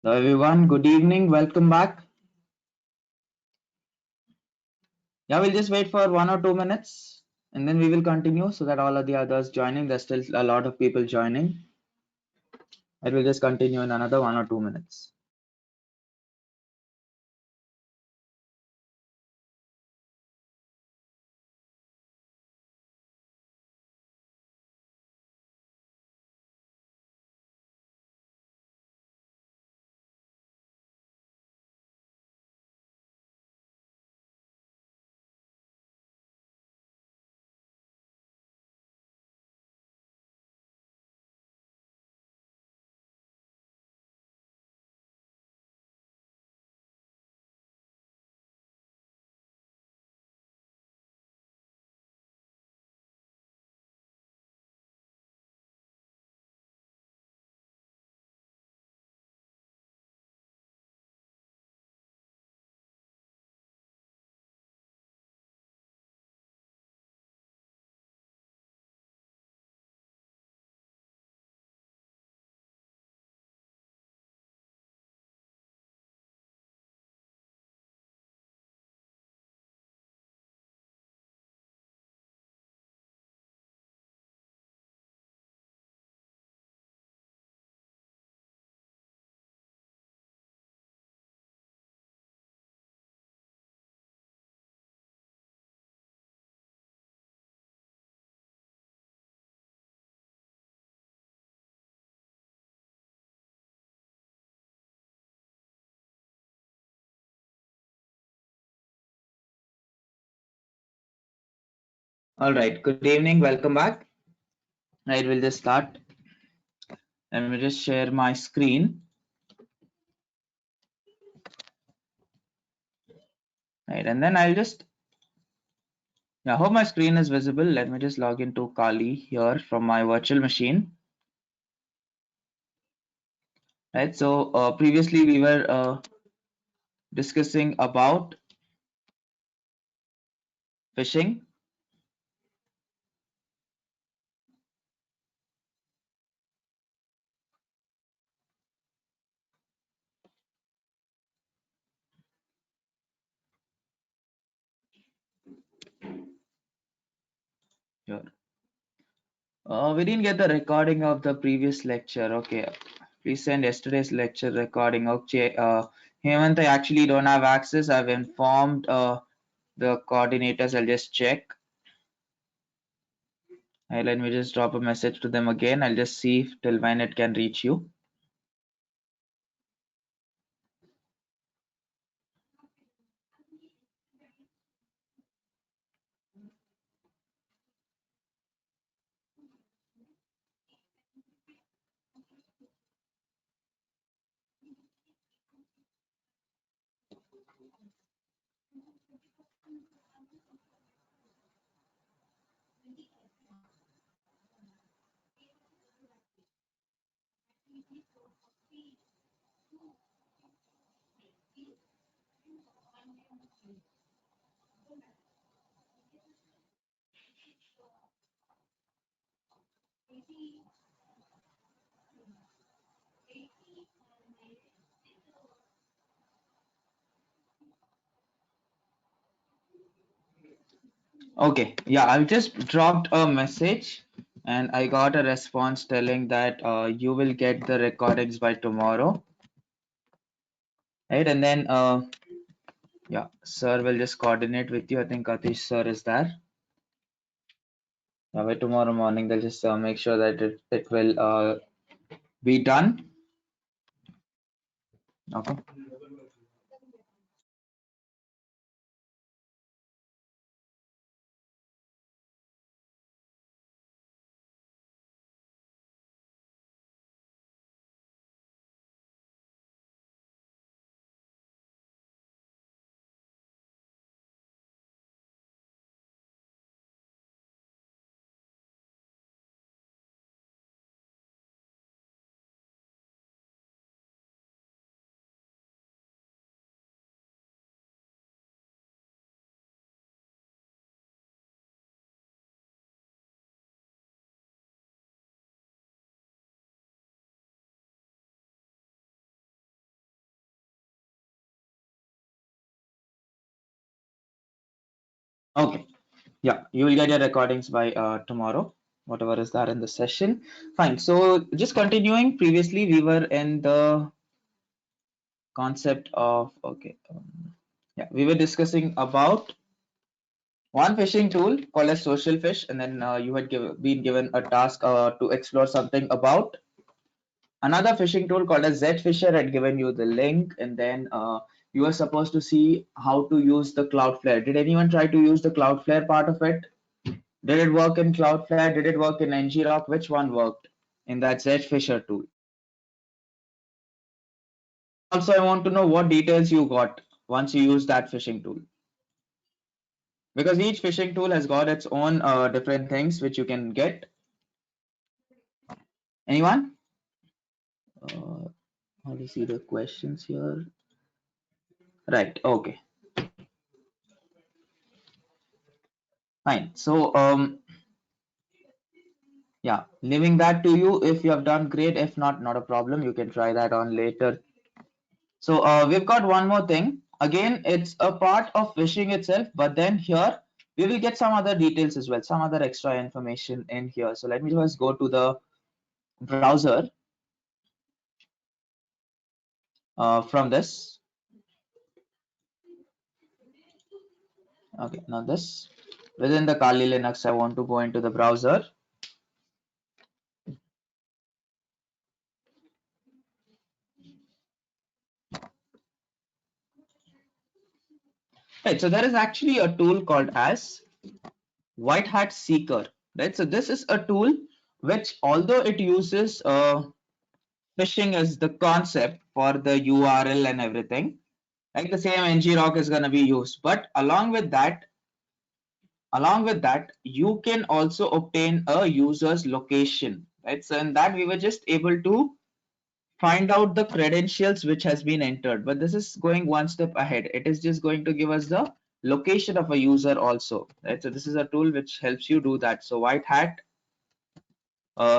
Hello everyone, good evening, welcome back. Yeah, we'll just wait for 1 or 2 minutes and then we will continue so that all of the others joining. There's still a lot of people joining. I will just continue in another 1 or 2 minutes. All right, good evening, welcome back. Right, we'll just start. Let me just share my screen. Right, and then I'll just, I hope my screen is visible. Let me just log into Kali here from my virtual machine. Right, so previously we were discussing about phishing. Sure. We didn't get the recording of the previous lecture. Okay, please send yesterday's lecture recording. Okay, Hemant, I actually don't have access. I've informed the coordinators. I'll just check. Let me just drop a message to them again. I'll just see till when it can reach you. Okay, yeah, I've just dropped a message and I got a response telling that you will get the recordings by tomorrow. Right, and then yeah, sir will just coordinate with you. I think Atish sir is there. By tomorrow morning, they'll just make sure that it will be done. Okay. Okay. Yeah, you will get your recordings by tomorrow, whatever is there in the session. Fine. So just continuing, previously we were in the concept of, okay, yeah, we were discussing about one fishing tool called as Social Fish, and then you had been given a task to explore something about another fishing tool called as Z Fisher had given you the link, and then you were supposed to see how to use the Cloudflare. Did anyone try to use the Cloudflare part of it? Did it work in Cloudflare? Did it work in ngrok? Which one worked in that Z Fisher tool? Also, I want to know what details you got once you use that fishing tool. Because each fishing tool has got its own different things which you can get. Anyone? How do you see the questions here? Right, okay, fine. So, yeah, leaving that to you. If you have done great, if not, not a problem. You can try that on later. So we've got one more thing. Again, it's a part of phishing itself, but then here we will get some other details as well, some other extra information in here. So let me just go to the browser from this. Okay, now this within the Kali Linux, I want to go into the browser. Right, so there is actually a tool called as White Hat Seeker. Right, so this is a tool which, although it uses phishing as the concept for the URL and everything, like the same ngrok is going to be used, but along with that you can also obtain a user's location, right? So in that we were just able to find out the credentials which has been entered, but this is going one step ahead. It is just going to give us the location of a user also, right? So this is a tool which helps you do that. So White Hat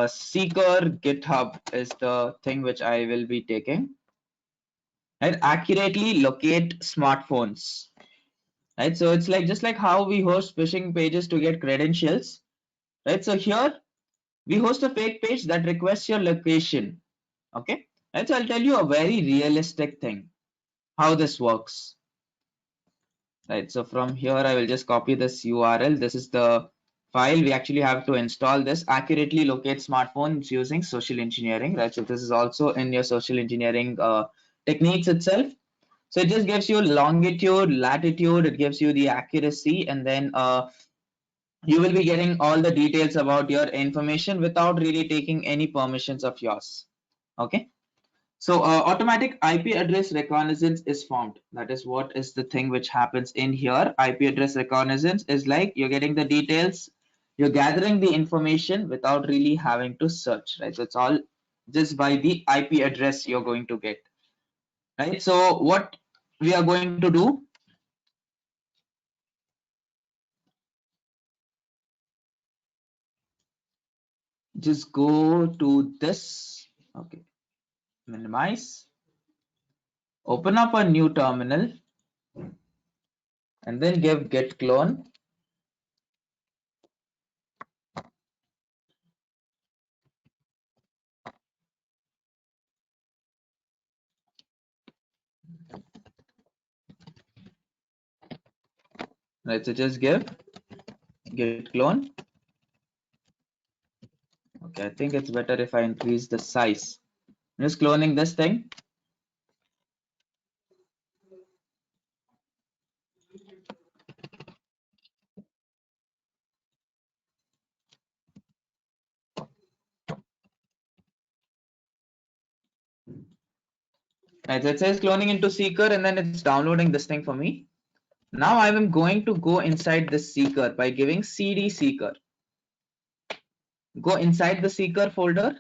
Seeker GitHub is the thing which I will be taking, right? Accurately locate smartphones, right? So it's like just like how we host phishing pages to get credentials, right? So here we host a fake page that requests your location. Okay, right? So I'll tell you a very realistic thing how this works, right? So from here I will just copy this URL. This is the file. We actually have to install this accurately locate smartphones using social engineering, right? So this is also in your social engineering techniques itself. So it just gives you longitude, latitude, it gives you the accuracy, and then you will be getting all the details about your information without really taking any permissions of yours. Okay. So automatic IP address reconnaissance is formed. That is what is the thing which happens in here. IP address reconnaissance is like you're getting the details, you're gathering the information without really having to search, right? So it's all just by the IP address you're going to get, right? So what we are going to do, just go to this, okay, minimize, open up a new terminal, and then give git clone. Right, so just give git clone. Okay, I think it's better if I increase the size. I'm just cloning this thing. Right, so it says cloning into Seeker and then it's downloading this thing for me. Now I am going to go inside the Seeker by giving cd Seeker. Go inside the Seeker folder,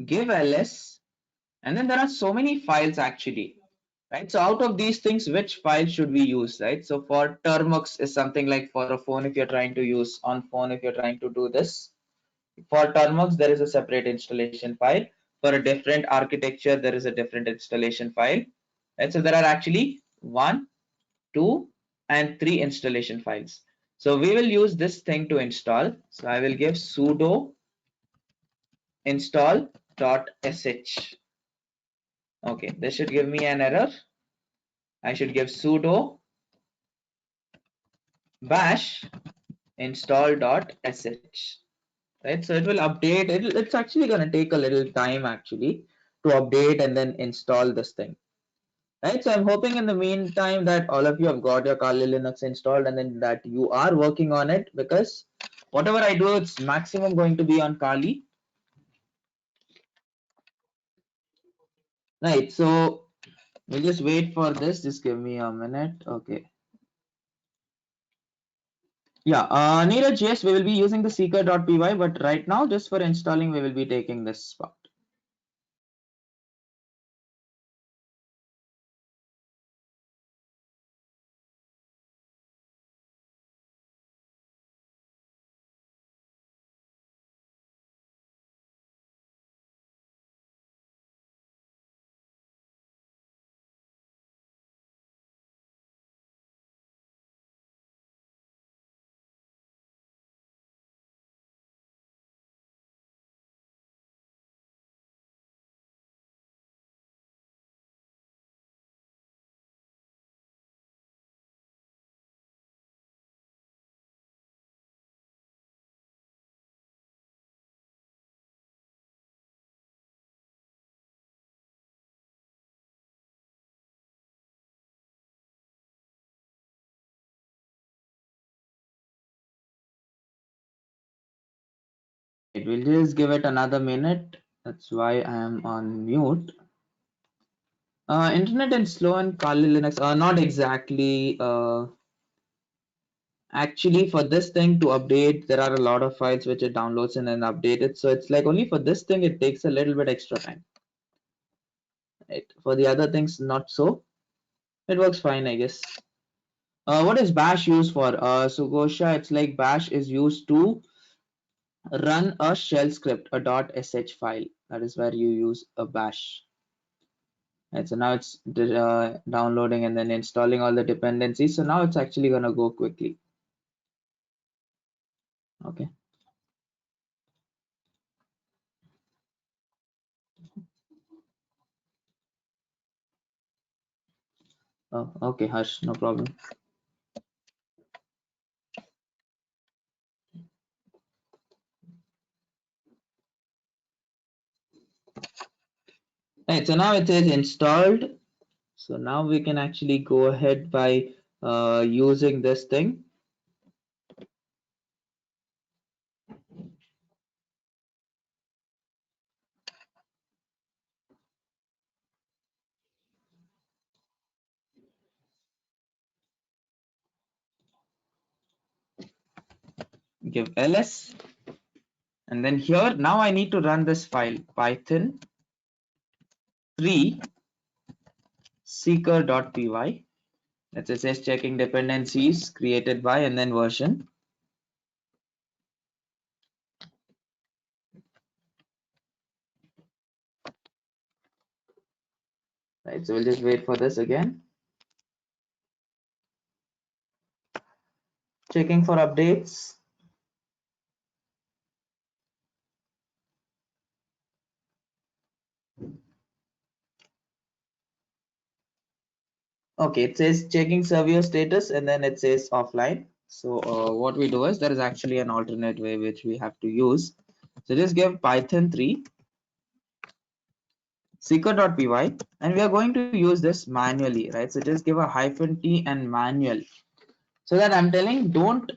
give ls, and then there are so many files actually. Right, so out of these things, which file should we use, right? So for Termux is something like for a phone, if you're trying to use on phone, if you're trying to do this. For Termux, there is a separate installation file. For a different architecture, there is a different installation file. Right? So there are actually 1, 2, and 3 installation files. So we will use this thing to install. So I will give sudo install.sh. Okay, this should give me an error. I should give sudo bash install.sh. Right, so it will update. It's actually going to take a little time actually to update and then install this thing. Right, so I'm hoping in the meantime that all of you have got your Kali Linux installed and then that you are working on it, because whatever I do, it's maximum going to be on Kali. Right, so we'll just wait for this. Just give me a minute. Okay. Yeah, Neeraj, yes, we will be using the seeker.py, but right now, just for installing, we will be taking this part. We'll just give it another minute. That's why I am on mute. Internet and slow and Kali Linux are not exactly. Actually, for this thing to update, there are a lot of files which it downloads and then updated. So it's like only for this thing, it takes a little bit extra time. Right? For the other things, not so. It works fine, I guess. What is bash used for? So Gosha, it's like bash is used to run a shell script, a .sh file. That is where you use a bash. Right, so now it's downloading and then installing all the dependencies. So now it's actually going to go quickly. Okay. Oh, okay, Harsh, no problem. Right, so now it is installed. So now we can actually go ahead by using this thing. Give ls, and then here now I need to run this file python 3 seeker.py. That says checking dependencies created by and then version. Right, so we'll just wait for this again. Checking for updates. Okay, it says checking server status and then it says offline. So what we do is there is actually an alternate way which we have to use. So just give python 3 seeker.py and we are going to use this manually, right? So just give a -t and manual, so that I'm telling don't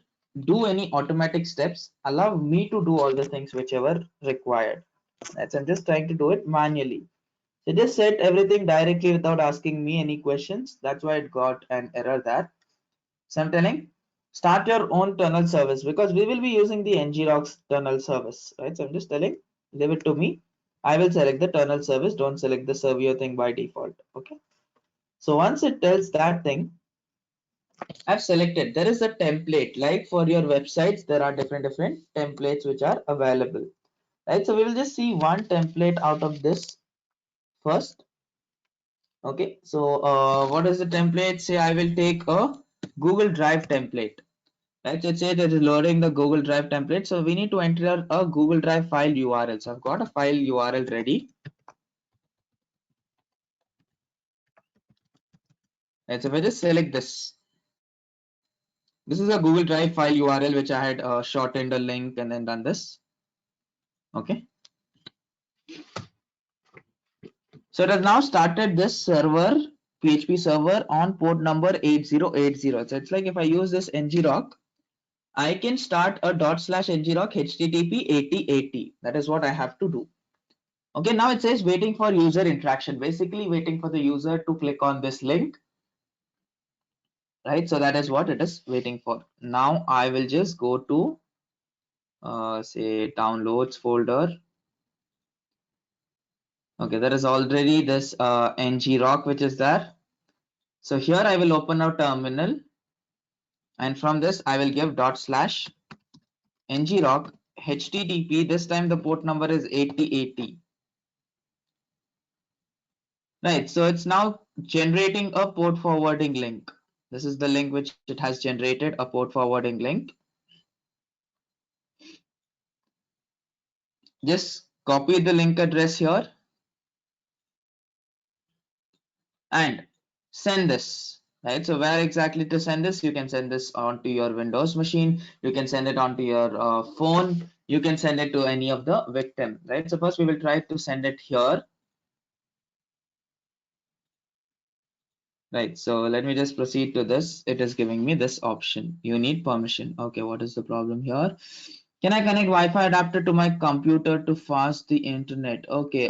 do any automatic steps. Allow me to do all the things whichever required. That's I'm just trying to do it manually. So just set everything directly without asking me any questions. That's why it got an error there. So I'm telling start your own tunnel service because we will be using the ngrocks tunnel service, right? So I'm just telling leave it to me. I will select the tunnel service. Don't select the server thing by default. Okay. So once it tells that thing, I've selected. There is a template like for your websites. There are different templates which are available, right? So we will just see one template out of this first. Okay, so what is the template? Say I will take a Google Drive template. Right, so it says it is loading the Google Drive template. So we need to enter a Google Drive file URL. So I've got a file URL ready. Right, so if I just select this, this is a Google Drive file URL which I had shortened a link and then done this. Okay. So it has now started this server, PHP server on port number 8080. So it's like if I use this ngrok, I can start a /ngrok http 8080. That is what I have to do. Okay, now it says waiting for user interaction, basically waiting for the user to click on this link, right? So that is what it is waiting for. Now I will just go to say downloads folder. Okay, there is already this ngrok which is there. So here I will open a terminal, and from this I will give /ngrok http. This time the port number is 8080. Right, so it's now generating a port forwarding link. This is the link which it has generated, a port forwarding link. Just copy the link address here and send this. Right, so where exactly to send this? You can send this onto your Windows machine. You can send it onto your phone. You can send it to any of the victim. Right, so first we will try to send it here. Right, so let me just proceed to this. It is giving me this option. You need permission. Okay, what is the problem here? Can I connect Wi-Fi adapter to my computer to fast the internet? Okay,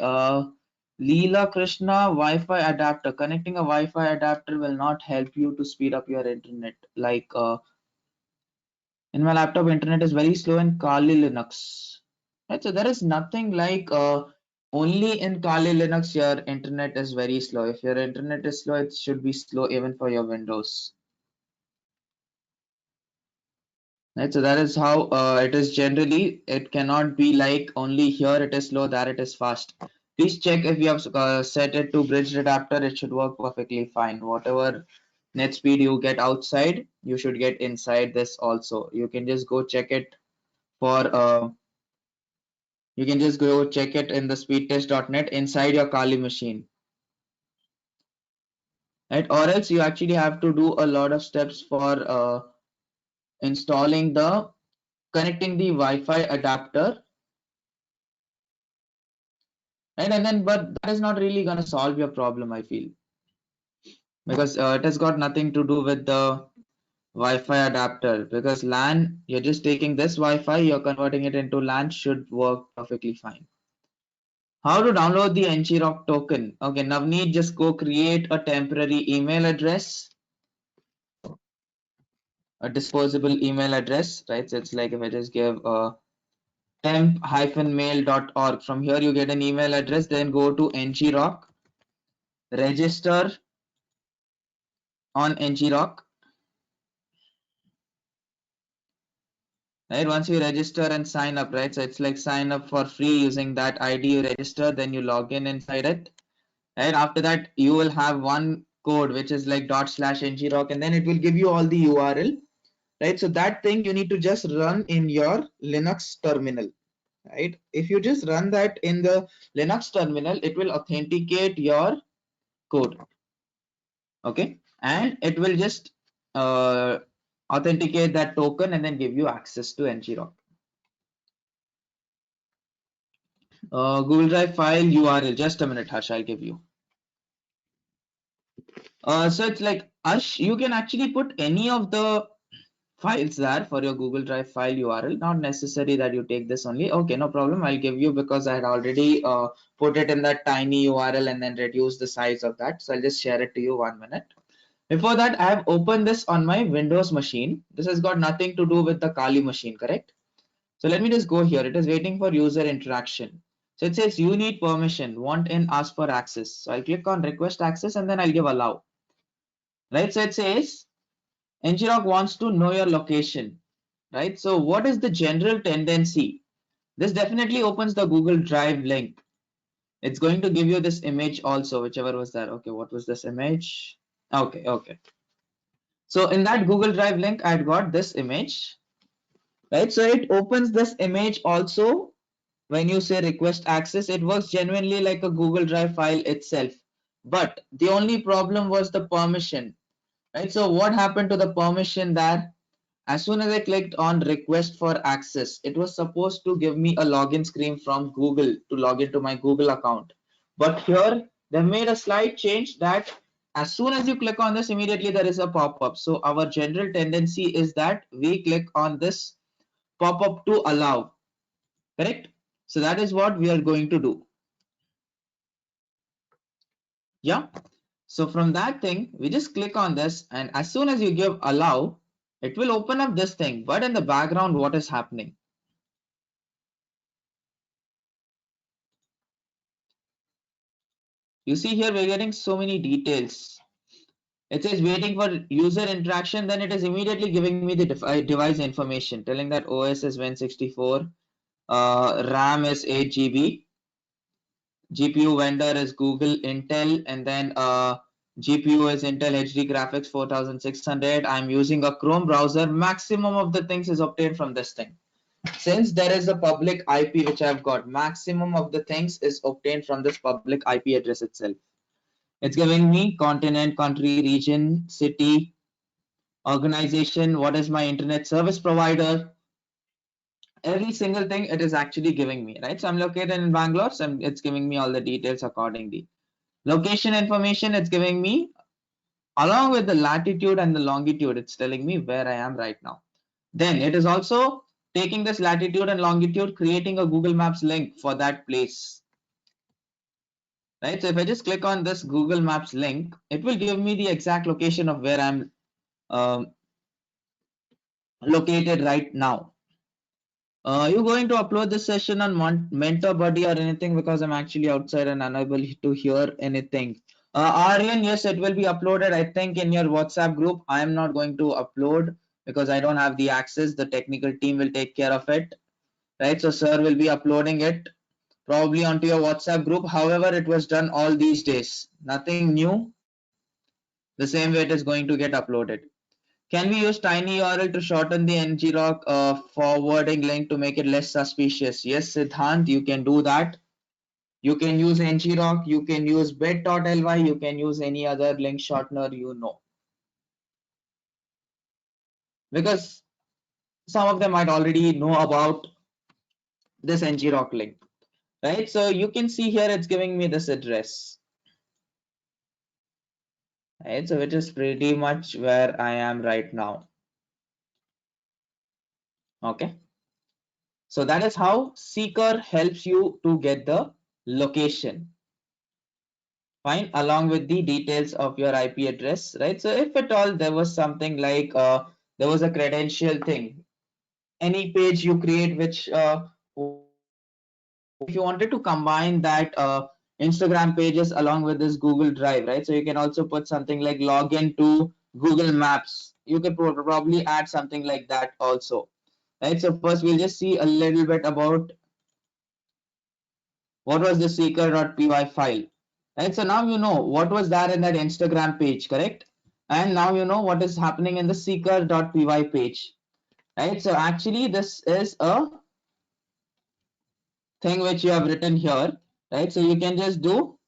Leela Krishna, Wi-Fi adapter. Connecting a Wi-Fi adapter will not help you to speed up your internet. Like in my laptop, internet is very slow in Kali Linux. Right, so there is nothing like only in Kali Linux your internet is very slow. If your internet is slow, it should be slow even for your Windows. Right, so that is how it is generally. It cannot be like only here it is slow, there it is fast. Please check if you have set it to bridge adapter, it should work perfectly fine. Whatever net speed you get outside, you should get inside this also. You can just go check it for you can just go check it in the speedtest.net inside your Kali machine. Right, or else you actually have to do a lot of steps for installing the connecting the Wi-Fi adapter. Right, and then but that is not really going to solve your problem, I feel, because it has got nothing to do with the Wi-Fi adapter, because LAN, you're just taking this Wi-Fi, you're converting it into LAN, should work perfectly fine. How to download the ngrok token? Okay, Navneet, just go create a temporary email address, a disposable email address, right? So it's like if I just give temp-mail.org, from here you get an email address, then go to ngrok, register on ngrok. Right, once you register and sign up, right, so it's like sign up for free using that ID you register, then you log in inside it, right? After that you will have one code which is like /ngrok, and then it will give you all the URL, right? So that thing you need to just run in your Linux terminal, right? If you just run that in the Linux terminal, it will authenticate your code. Okay, and it will just uh, authenticate that token and then give you access to ngrok. Google Drive file URL. Just a minute, Harsh, I'll give you. So it's like Harsh, you can actually put any of the files there for your Google Drive file URL. Not necessary that you take this only. Okay, no problem. I'll give you because I had already put it in that tiny URL and then reduce the size of that. So I'll just share it to you 1 minute. Before that, I have opened this on my Windows machine. This has got nothing to do with the Kali machine, correct? So let me just go here. It is waiting for user interaction. So it says you need permission, want in, ask for access. So I'll click on request access and then I'll give allow. Right, so it says ngrok wants to know your location. Right, so what is the general tendency? This definitely opens the Google Drive link. It's going to give you this image also, whichever was that. Okay, what was this image? Okay. So in that Google Drive link, I had got this image, right? So it opens this image also. When you say request access, it works genuinely like a Google Drive file itself. But the only problem was the permission, right? So what happened to the permission there? As soon as I clicked on request for access, it was supposed to give me a login screen from Google to log into my Google account. But here they made a slight change that as soon as you click on this, immediately there is a pop-up. So our general tendency is that we click on this pop-up to allow, correct? So that is what we are going to do. Yeah. So from that thing, we just click on this, and as soon as you give allow, it will open up this thing. But in the background, what is happening? You see here, we're getting so many details. It says waiting for user interaction, then it is immediately giving me the device information, telling that OS is Win64, RAM is 8 GB, GPU vendor is Google Intel, and then GPU is Intel HD Graphics 4600. I'm using a Chrome browser. Maximum of the things is obtained from this thing. Since there is a public IP which I've got, maximum of the things is obtained from this public IP address itself. It's giving me continent, country, region, city, organization, what is my internet service provider, every single thing it is actually giving me, right? So I'm located in Bangalore, so it's giving me all the details accordingly. Location information, it's giving me along with the latitude and the longitude, it's telling me where I am right now. Then it is also taking this latitude and longitude, creating a Google Maps link for that place, right? So if I just click on this Google Maps link, it will give me the exact location of where I'm um, located right now. Are you going to upload this session on Mentor Buddy or anything? Because I'm actually outside and unable to hear anything. Aryan, yes, it will be uploaded, I think, in your WhatsApp group. I am not going to upload because I don't have the access. The technical team will take care of it, right? So sir will be uploading it probably onto your WhatsApp group. However, it was done all these days. Nothing new. The same way it is going to get uploaded. Can we use tinyurl to shorten the ngrok forwarding link to make it less suspicious? Yes, Siddhant, you can do that. You can use ngrok, you can use bit.ly, you can use any other link shortener you know. Because some of them might already know about this ngrok link, right? So you can see here it's giving me this address, right? So it is pretty much where I am right now. Okay. So that is how Seeker helps you to get the location. Fine, along with the details of your IP address, right? So if at all there was something like there was a credential thing, any page you create which if you wanted to combine that Instagram pages along with this Google Drive, right? So you can also put something like login to Google Maps. You could probably add something like that also, right? So first we'll just see a little bit about what was the seeker.py file, right? So now you know what was there in that Instagram page, correct? And now you know what is happening in the seeker.py page, right? So actually this is a thing which you have written here, right? So you can just do,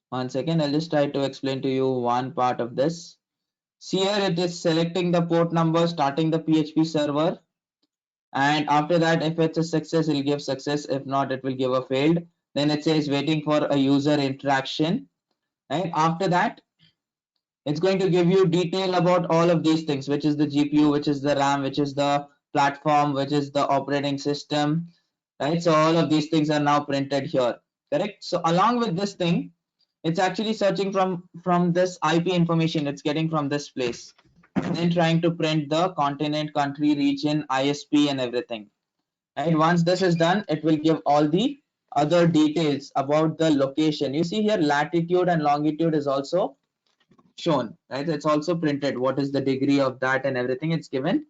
one second, I'll just try to explain to you one part of this. See here it is selecting the port number, starting the PHP server, and after that if it's a success it'll give success, if not it will give a failed. Then it says waiting for a user interaction, right? After that it's going to give you detail about all of these things, which is the GPU, which is the RAM, which is the platform, which is the operating system, right? So all of these things are now printed here, correct? So along with this thing, it's actually searching from this IP information it's getting from this place, and then trying to print the continent, country, region, ISP, and everything. And once this is done, it will give all the other details about the location. You see here, latitude and longitude is also shown, right? It's also printed what is the degree of that and everything it's given.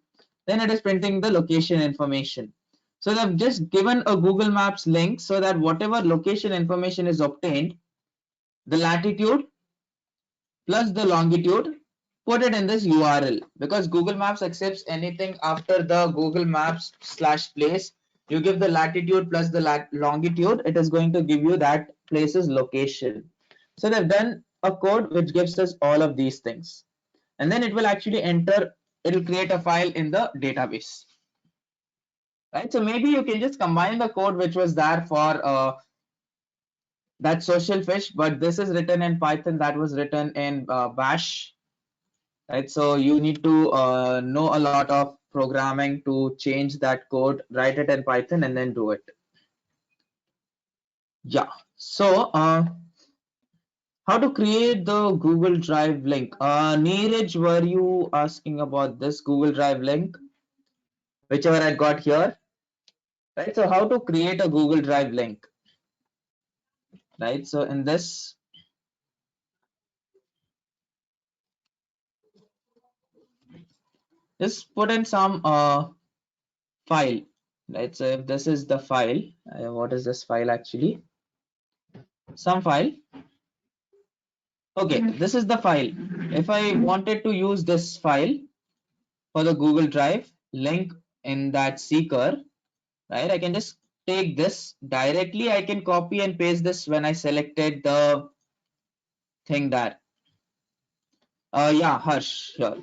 Then it is printing the location information. So they've just given a Google Maps link so that whatever location information is obtained, the latitude plus the longitude, put it in this URL, because Google Maps accepts anything after the Google Maps / place. You give the latitude plus the longitude, it is going to give you that place's location. So they've done a code which gives us all of these things, and then it will actually enter, it will create a file in the database, right? So maybe you can just combine the code which was there for that social fish, but this is written in Python, that was written in Bash, right? So you need to know a lot of programming to change that code, write it in Python, and then do it. Yeah. So how to create the Google Drive link? Neeraj, were you asking about this Google Drive link, whichever I got here, right? So how to create a Google Drive link, right? So in this, just put in some file, right? So if this is the file, what is this file actually? Some file. Okay, this is the file. If I wanted to use this file for the Google Drive link in that seeker, right? I can just take this directly. I can copy and paste this when I selected the thing there. Yeah, Harsh, sure.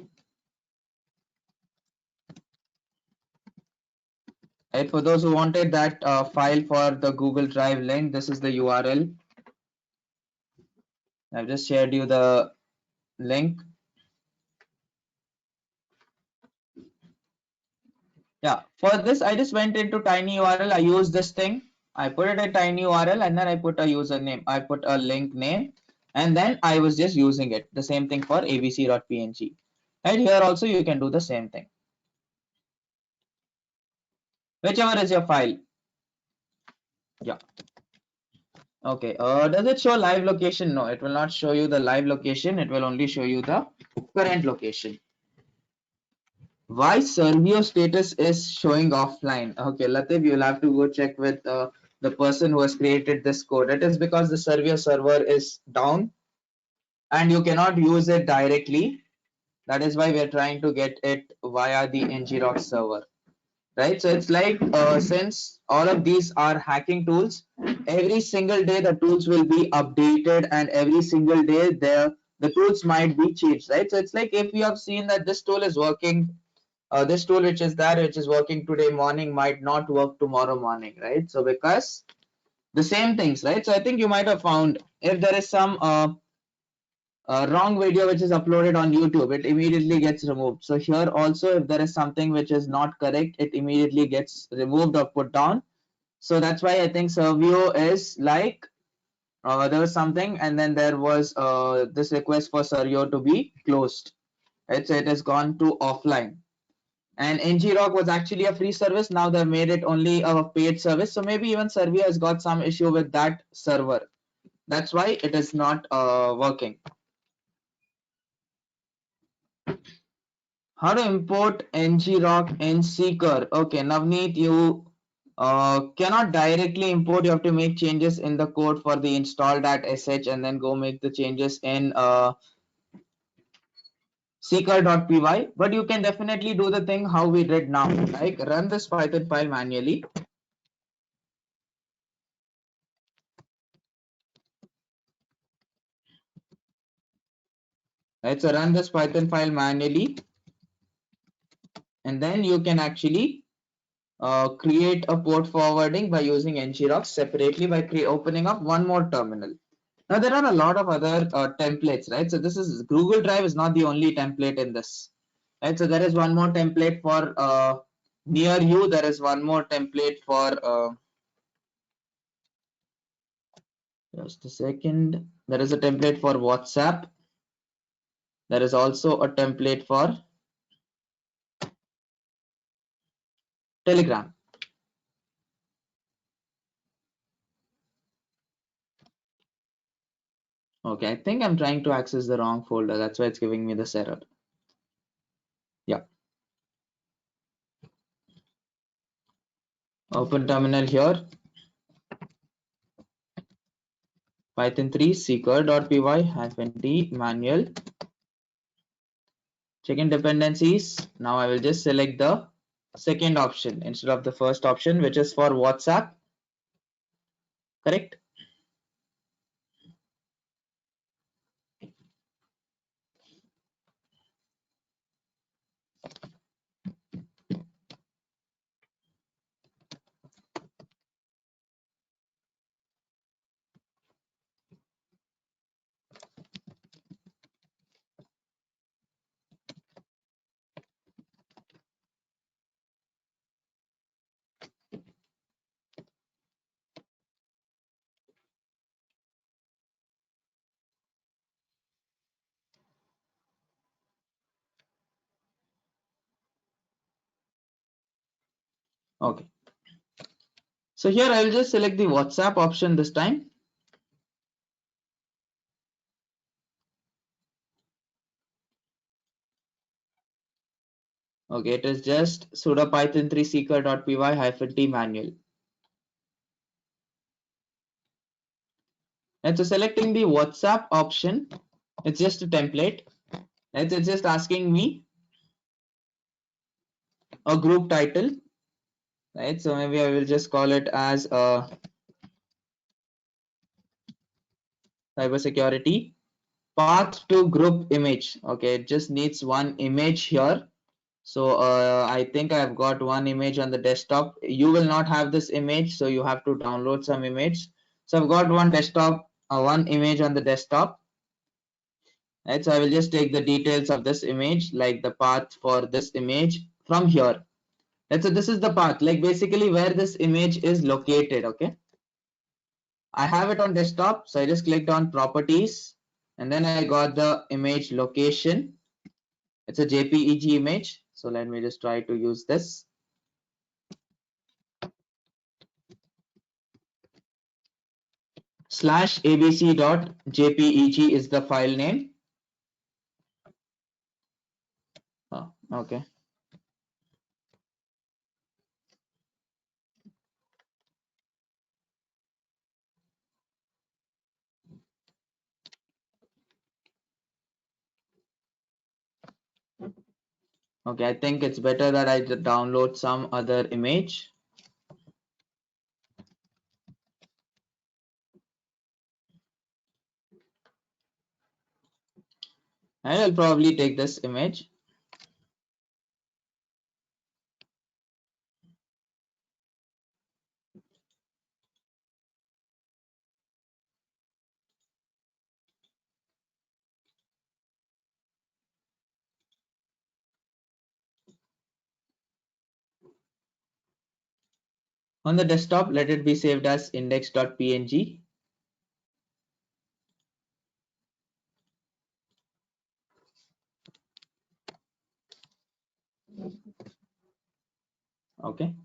Right, for those who wanted that file for the Google Drive link, this is the URL. I've just shared you the link. Yeah, for this, I just went into tiny URL. I used this thing. I put it in tiny URL and then I put a username. I put a link name and then I was just using it. The same thing for abc.png. And here also you can do the same thing. Whichever is your file. Yeah. Okay. Does it show live location? No, it will not show you the live location. It will only show you the current location. Why Servio status is showing offline? Okay, Latif, you'll have to go check with the person who has created this code. It is because the Servio server is down and you cannot use it directly. That is why we're trying to get it via the ngrok server, right? So it's like since all of these are hacking tools, every single day the tools will be updated and every single day the tools might be changed, right? So it's like if you have seen that this tool is working, this tool which is there, which is working today morning, might not work tomorrow morning, right? So because the same things, right? So I think you might have found if there is some wrong video which is uploaded on YouTube, it immediately gets removed. So here also, if there is something which is not correct, it immediately gets removed or put down. So that's why I think Servio is like there was something and then there was this request for Servio to be closed, right? So it has gone to offline. And ngrok was actually a free service. Now they've made it only a paid service. So maybe even Servio has got some issue with that server. That's why it is not working. How to import ngrok in Seeker? Okay, Navneet, you cannot directly import. You have to make changes in the code for the install.sh and then go make the changes in seeker.py. But you can definitely do the thing how we did now. Like run this Python file manually. Right, so run this Python file manually, and then you can actually create a port forwarding by using ngrok separately by opening up one more terminal. Now there are a lot of other templates, right? So this is Google Drive is not the only template in this, right? So there is one more template for near you. There is one more template for just a second. There is a template for WhatsApp. There is also a template for Telegram. Okay, I think I'm trying to access the wrong folder. That's why it's giving me this error. Yeah. Open terminal here. Python 3 seeker.py -d manual. Check-in dependencies. Now I will just select the second option instead of the first option, which is for WhatsApp. Correct? Okay. So here I will just select the WhatsApp option this time. Okay, it is just sudo python 3 seeker.py -d manual. And so selecting the WhatsApp option, it's just a template. It's just asking me a group title, right? So maybe I will just call it as cybersecurity path to group image. Okay, it just needs one image here. So I think I've got one image on the desktop. You will not have this image, so you have to download some image. So I've got one desktop, one image on the desktop. Right, so I will just take the details of this image, like the path for this image from here. Right, so this is the path, like basically where this image is located. Okay, I have it on desktop, so I just clicked on properties, and then I got the image location. It's a JPEG image, so let me just try to use this. /abc.jpeg is the file name. Oh, okay. Okay, I think it's better that I download some other image. And I'll probably take this image. On the desktop, let it be saved as index.png. Okay.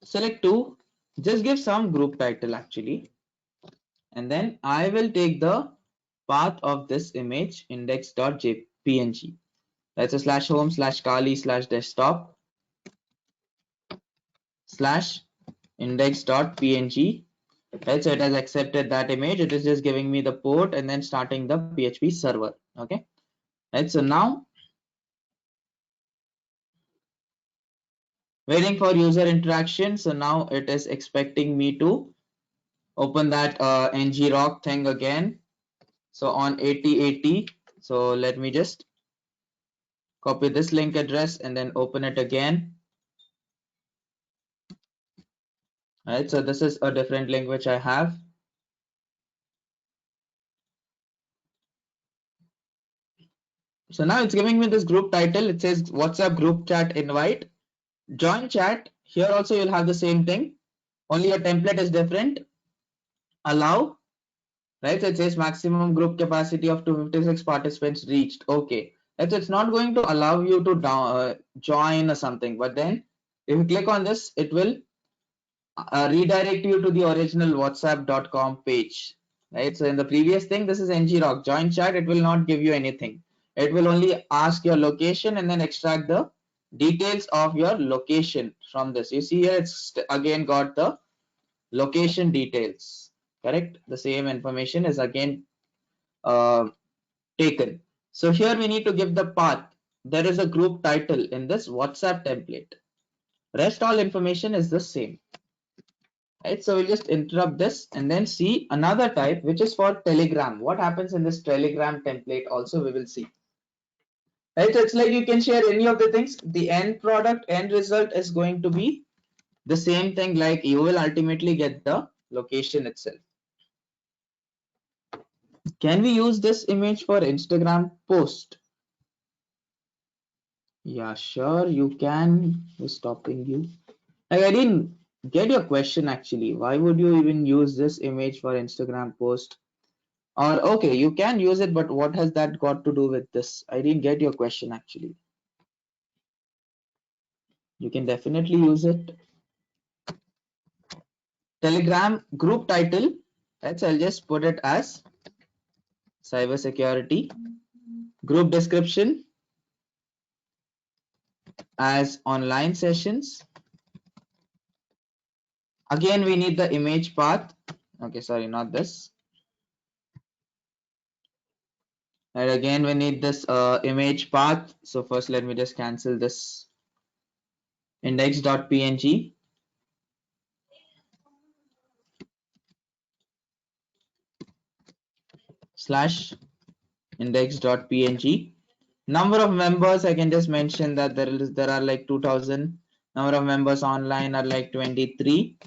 Select two, just give some group title actually. And then I will take the path of this image index.png. That's a /home /kali/desktop /index.png. Right, so it has accepted that image. It is just giving me the port and then starting the PHP server. Okay. Right, so now waiting for user interaction. So now it is expecting me to open that ngrok thing again. So on 8080, so let me just copy this link address and then open it again. Right, so this is a different link which I have. So now it's giving me this group title. It says WhatsApp group chat invite. Join chat. Here also you'll have the same thing. Only your template is different. Allow. Right, so it says maximum group capacity of 256 participants reached. Okay. Right, so it's not going to allow you to join or something. But then if you click on this, it will redirect you to the original whatsapp.com page. right? So in the previous thing, this is ngrok join chat. It will not give you anything. It will only ask your location and then extract the details of your location from this. You see here, it's again got the location details, correct? The same information is again taken. So here we need to give the path. There is a group title in this WhatsApp template. Rest all information is the same. Right, so we'll just interrupt this and then see another type which is for Telegram. What happens in this Telegram template also we will see. Right, so it's like you can share any of the things. The end product, end result is going to be the same thing, like you will ultimately get the location itself. Can we use this image for Instagram post? Yeah, sure, you can. Who's stopping you? Like, I didn't get your question actually. Why would you even use this image for Instagram post? Or okay, you can use it, but what has that got to do with this? I didn't get your question actually. You can definitely use it. Telegram group title. Let's I'll just put it as cybersecurity. Group description as online sessions. Again, we need the image path. Okay, sorry, not this. And again, we need this image path. So first, let me just cancel this index.png. Slash index.png. Number of members, I can just mention that there are like 2000. Number of members online are like 23.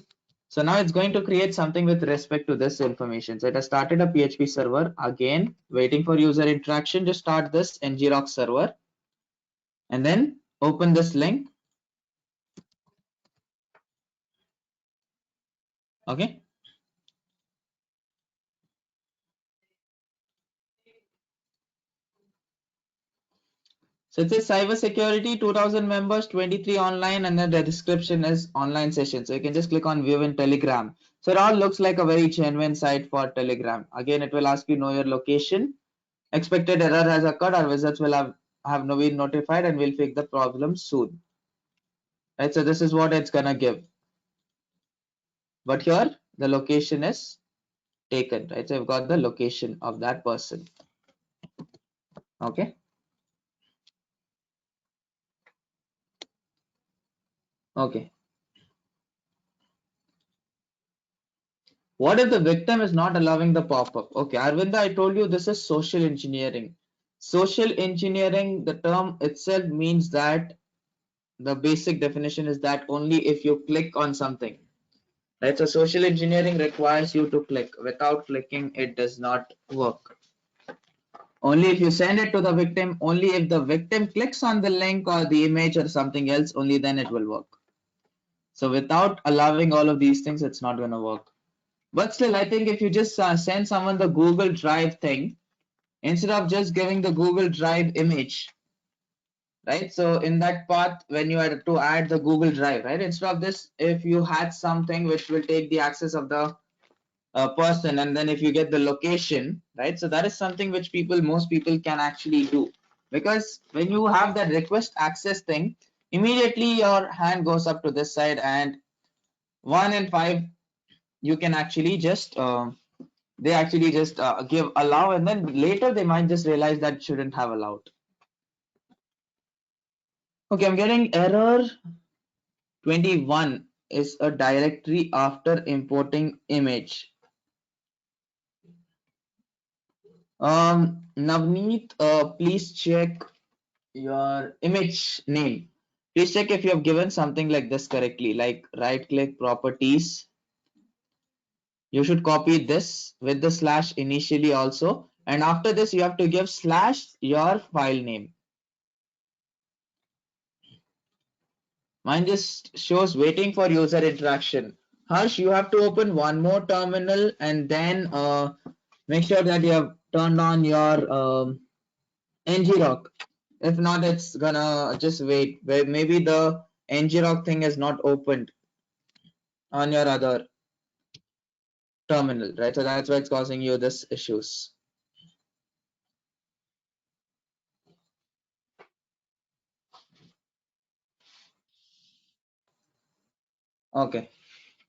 So now it's going to create something with respect to this information. So it has started a PHP server. Again, waiting for user interaction. Just start this ngrok server and then open this link. Okay. So it says cybersecurity, 2000 members, 23 online, and then the description is online session. So you can just click on view in Telegram. So it all looks like a very genuine site for Telegram. Again, it will ask you know your location. Expected error has occurred. Our visitors will have no been notified and will fix the problem soon. Right. So this is what it's gonna give. But here the location is taken. Right. So I've got the location of that person. Okay. Okay. What if the victim is not allowing the pop-up? Okay, Arvinda, I told you this is social engineering. Social engineering, the term itself means that the basic definition is that only if you click on something. Right? So social engineering requires you to click. Without clicking, it does not work. Only if you send it to the victim, only if the victim clicks on the link or the image or something else, only then it will work. So without allowing all of these things, it's not going to work. But still, I think if you just send someone the Google Drive thing, instead of just giving the Google Drive image, right? So in that path, when you had to add the Google Drive, right? Instead of this, if you had something which will take the access of the person, and then if you get the location, right? So that is something which most people can actually do. Because when you have that request access thing, immediately your hand goes up to this side, and 1 in 5 you can actually just they actually just give allow, and then later they might just realize that shouldn't have allowed. Okay, I'm getting error 21 is a directory after importing image. Navneet, please check your image name. Please check if you have given something like this correctly, like right click properties. You should copy this with the slash initially also, and after this you have to give slash your file name. Mine just shows waiting for user interaction. Harsh, you have to open one more terminal and then make sure that you have turned on your ngrok. If not, it's gonna just wait. Maybe the ngrok thing is not opened on your other terminal, right? So that's why it's causing you this issues. Okay.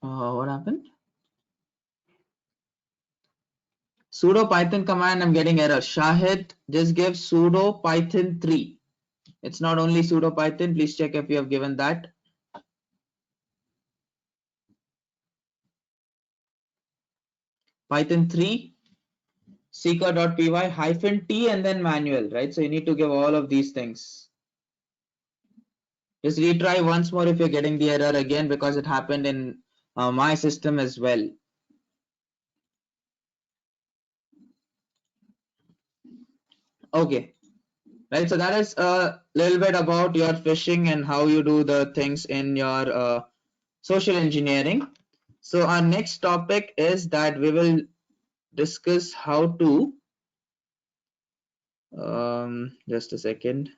What happened? Sudo python command, I'm getting error. Shahid, just give sudo python 3. It's not only sudo python. Please check if you have given that. Python 3 seeker.py -t and then manual, right? So you need to give all of these things. Just retry once more if you're getting the error again, because it happened in my system as well. Okay, right. So that is a little bit about your phishing and how you do the things in your social engineering. So our next topic is that we will discuss how to just a second.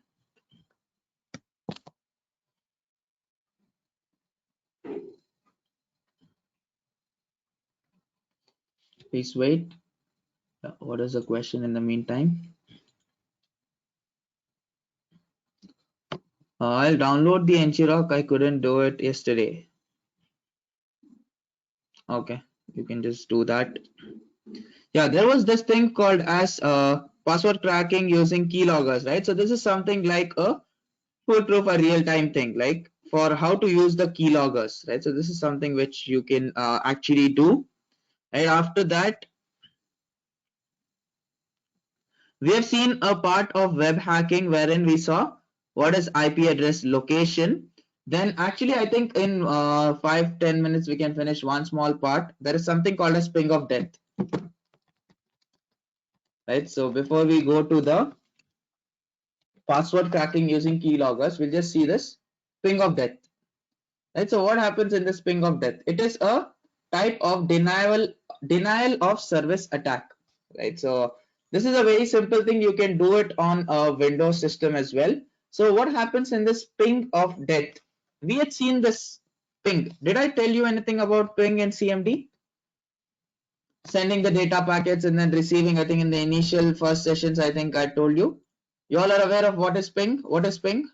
Please wait. What is the question in the meantime? I'll download the ngrok. I couldn't do it yesterday. Okay, you can just do that. Yeah, there was this thing called as password cracking using keyloggers, right? So this is something like a foolproof or real-time thing, like for how to use the keyloggers, right? So this is something which you can actually do. Right after that, we have seen a part of web hacking wherein we saw what is IP address location. Then actually, I think in 5-10 minutes we can finish one small part. There is something called as ping of death, right? So before we go to the password cracking using keyloggers, we'll just see this ping of death, right? So what happens in this ping of death? It is a type of denial of service attack, right? So this is a very simple thing. You can do it on a Windows system as well. So what happens in this ping of death? We had seen this ping. Did I tell you anything about ping and CMD? Sending the data packets and then receiving. I think in the initial first sessions, I think I told you. You all are aware of what is ping? What is ping?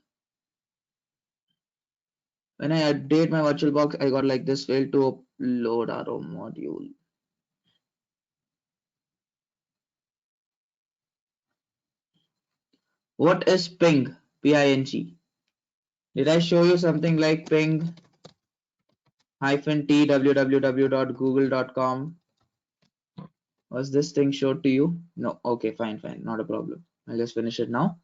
When I update my VirtualBox, I got like this: failed to upload RO module. What is ping? P-I-N-G. Did I show you something like ping -t www.google.com? Was this thing showed to you? No. Okay, fine, not a problem. I'll just finish it now.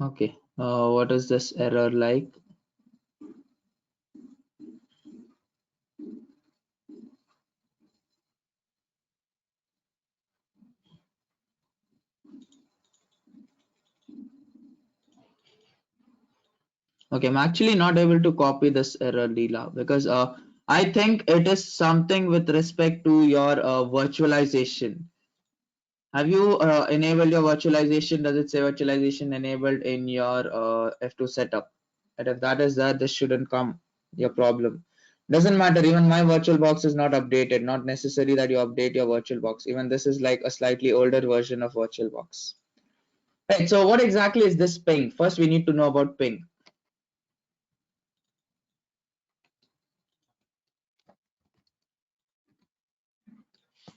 Okay. What is this error like? Okay, I'm actually not able to copy this error, Leela, because I think it is something with respect to your virtualization. Have you enabled your virtualization? Does it say virtualization enabled in your F2 setup? And if that is that, this shouldn't come your problem. Doesn't matter. Even my VirtualBox is not updated. Not necessary that you update your VirtualBox. Even this is like a slightly older version of VirtualBox. Right. So what exactly is this ping? First, we need to know about ping.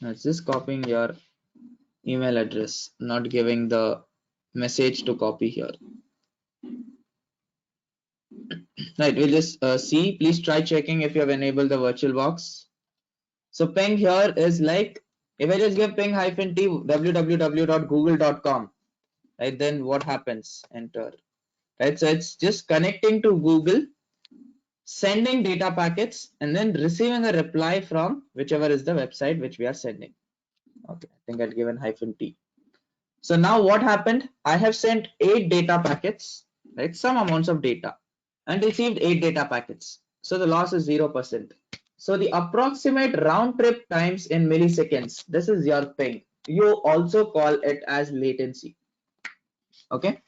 It's just copying your email address, not giving the message to copy here. Right, we'll just see. Please try checking if you have enabled the VirtualBox. So ping here is like, if I just give ping -t www.google.com, right? Then what happens? Enter. Right, so it's just connecting to Google, sending data packets, and then receiving a reply from whichever is the website which we are sending. Okay, I think I've given -t. So now what happened? I have sent 8 data packets, right? Some amounts of data, and received 8 data packets. So the loss is 0%. So the approximate round trip times in milliseconds, this is your ping. You also call it as latency. Okay.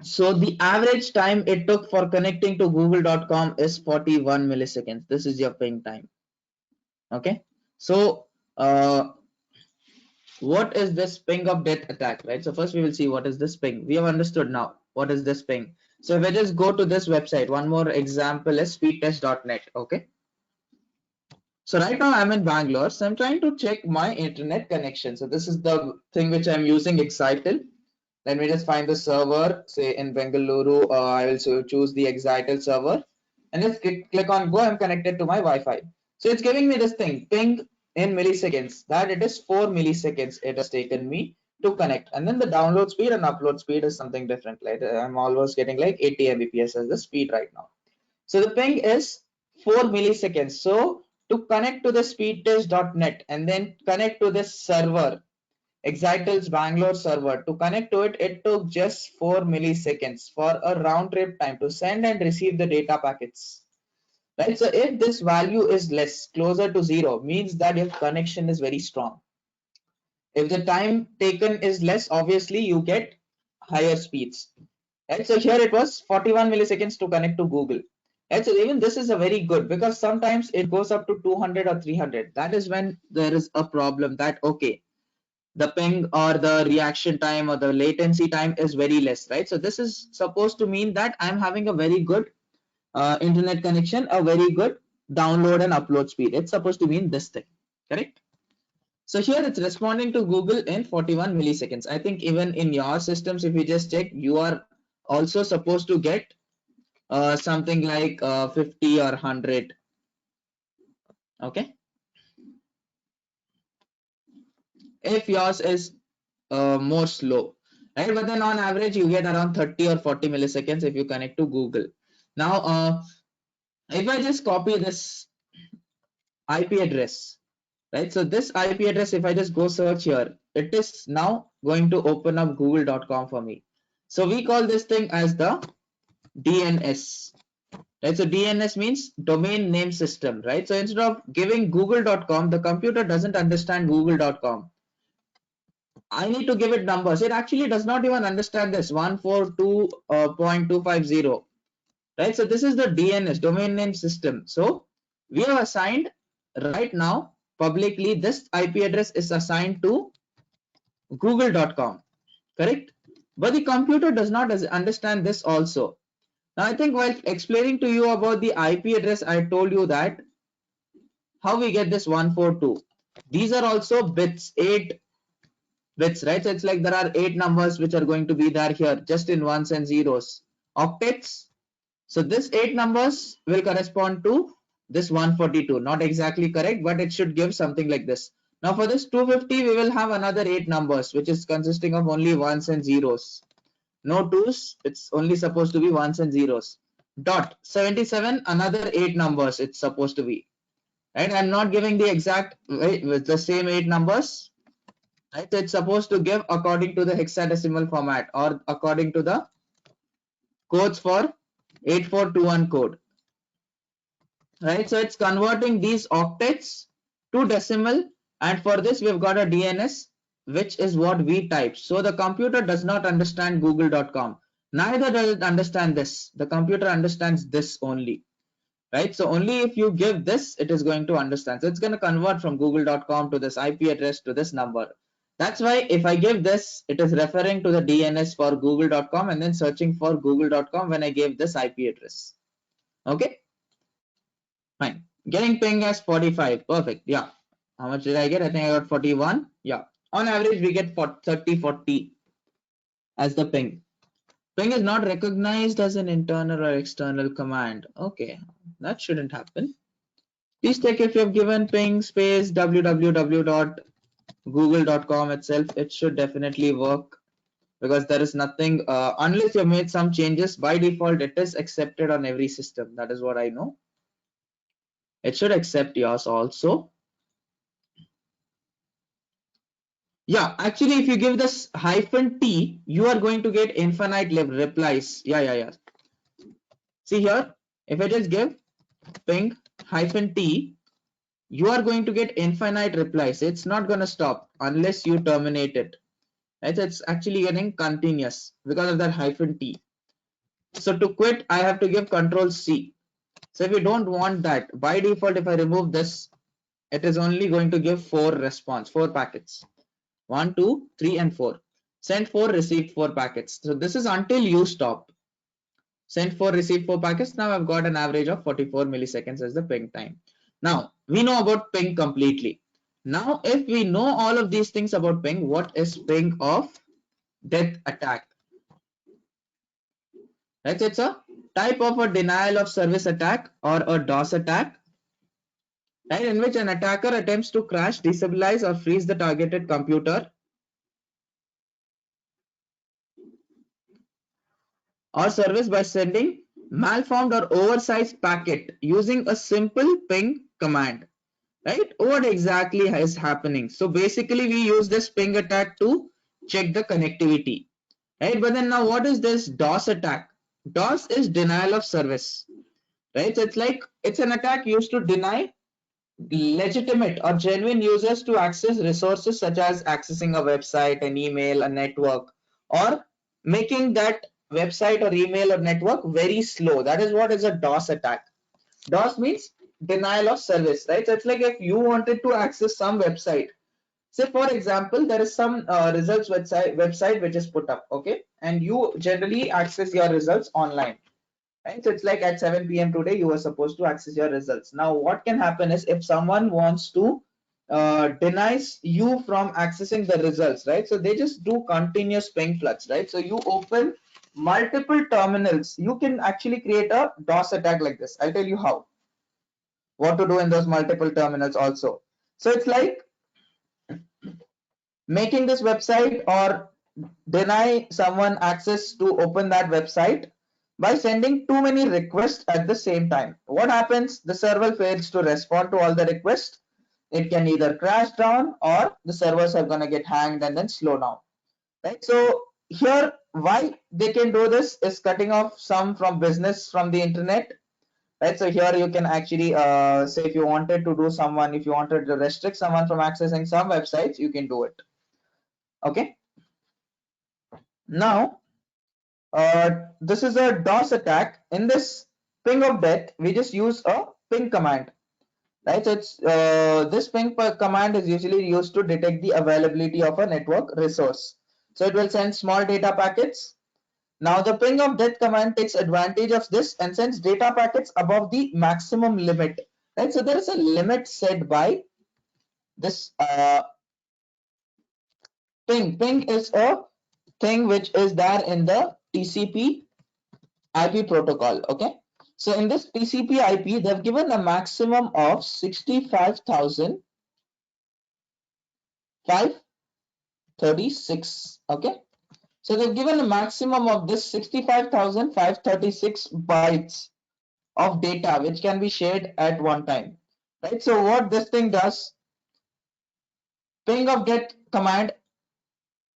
So the average time it took for connecting to google.com is 41 milliseconds. This is your ping time. Okay. So what is this ping of death attack, right? So first we will see what is this ping. We have understood now what is this ping. So if I just go to this website, one more example is speedtest.net. Okay. So right now I'm in Bangalore, so I'm trying to check my internet connection. So this is the thing which I'm using, Excitel. Let me just find the server, say in Bengaluru. I will choose the Excitel server and just click on go. I'm connected to my Wi-Fi. So it's giving me this thing, ping in milliseconds, that it is 4 milliseconds it has taken me to connect. And then the download speed and upload speed is something different. Like I'm almost getting like 80 Mbps as the speed right now. So the ping is 4 milliseconds. So to connect to the speedtest.net and then connect to this server, Excitel's Bangalore server, to connect to it, it took just 4 milliseconds for a round trip time to send and receive the data packets. Right. So if this value is less, closer to 0, means that your connection is very strong. If the time taken is less, obviously you get higher speeds. Right. So here it was 41 milliseconds to connect to Google. Right. So even this is a very good, because sometimes it goes up to 200 or 300. That is when there is a problem that, okay, the ping or the reaction time or the latency time is very less, right? So this is supposed to mean that I'm having a very good internet connection, a very good download and upload speed. It's supposed to mean this thing, correct? So here it's responding to Google in 41 milliseconds. I think even in your systems, if you just check, you are also supposed to get something like 50 or 100. Okay. If yours is more slow, right? But then on average, you get around 30 or 40 milliseconds if you connect to Google. Now, if I just copy this IP address, right? So this IP address, if I just go search here, it is now going to open up google.com for me. So we call this thing as the DNS, right? So DNS means domain name system, right? So instead of giving google.com, the computer doesn't understand google.com. I need to give it numbers. It actually does not even understand this 142.250, right? So this is the DNS, domain name system. So we have assigned right now publicly this IP address is assigned to google.com, correct? But the computer does not understand this also. Now I think while explaining to you about the IP address, I told you that how we get this 142. These are also bits, 8 bits, right? So it's like there are 8 numbers which are going to be there here just in ones and zeros. Octets. So this 8 numbers will correspond to this 142. Not exactly correct, but it should give something like this. Now for this 250, we will have another 8 numbers, which is consisting of only ones and zeros. No twos, it's only supposed to be ones and zeros. Dot 77, another 8 numbers it's supposed to be. Right? I'm not giving the exact with the same 8 numbers. Right? So it's supposed to give according to the hexadecimal format or according to the codes for 8421 code. Right? So it's converting these octets to decimal, and for this we've got a DNS, which is what we type. So the computer does not understand google.com. Neither does it understand this. The computer understands this only. Right? So only if you give this, it is going to understand. So it's going to convert from google.com to this IP address to this number. That's why if I give this, it is referring to the DNS for google.com and then searching for google.com when I gave this IP address. Okay, fine. Getting ping as 45. Perfect. Yeah. How much did I get? I think I got 41. Yeah. On average, we get 30, 40 as the ping. Ping is not recognized as an internal or external command. Okay, that shouldn't happen. Please check if you have given ping space www.google.com itself. It should definitely work, because there is nothing unless you have made some changes. By default, it is accepted on every system. That is what I know. It should accept yours also. Yeah, actually, if you give this -t, you are going to get infinite replies. Yeah. See here, if I just give ping -t, you are going to get infinite replies. It's not going to stop unless you terminate it. Right? It's actually getting continuous because of that -t. So to quit, I have to give Control C. So if you don't want that, by default, if I remove this, it is only going to give 4 packets. 1, 2, 3, and 4. Send 4, receive 4 packets. So this is until you stop. Send 4, receive 4 packets. Now I've got an average of 44 milliseconds as the ping time. Now we know about ping completely. Now if we know all of these things about ping, what is ping of death attack? Right, it's a type of a denial of service attack or a DOS attack, right, in which an attacker attempts to crash, destabilize, or freeze the targeted computer or service by sending malformed or oversized packet using a simple ping command. Right, what exactly is happening? So basically we use this ping attack to check the connectivity, right? But then now what is this DOS attack? DOS is denial of service, right? So it's like it's an attack used to deny legitimate or genuine users to access resources such as accessing a website, an email, a network, or making that website or email or network very slow. That is what is a DOS attack. DOS means denial of service, right? So it's like if you wanted to access some website, say for example, there is some results website which is put up, okay, and you generally access your results online, right? So it's like at 7 p.m. today you were supposed to access your results. Now what can happen is if someone wants to denies you from accessing the results, right? So they just do continuous ping floods, right? So you open multiple terminals. You can actually create a DOS attack like this. I'll tell you how, what to do in those multiple terminals also. So it's like making this website or deny someone access to open that website by sending too many requests at the same time. What happens? The server fails to respond to all the requests. It can either crash down or the servers are going to get hanged and then slow down. Right? So here, why they can do this is cutting off some from business from the internet. Right? So here you can actually say if you wanted to do someone, if you wanted to restrict someone from accessing some websites, you can do it. Okay. Now, this is a DOS attack. In this ping of death, we just use a ping command, right? So it's this ping command is usually used to detect the availability of a network resource. So it will send small data packets. Now the ping of death command takes advantage of this and sends data packets above the maximum limit, right? So there is a limit set by this ping. Ping is a thing which is there in the TCP IP protocol. Okay, so in this TCP IP, they've given a maximum of 65,536. Okay, so they've given a maximum of this 65,536 bytes of data which can be shared at one time. Right, so what this thing does, ping of get command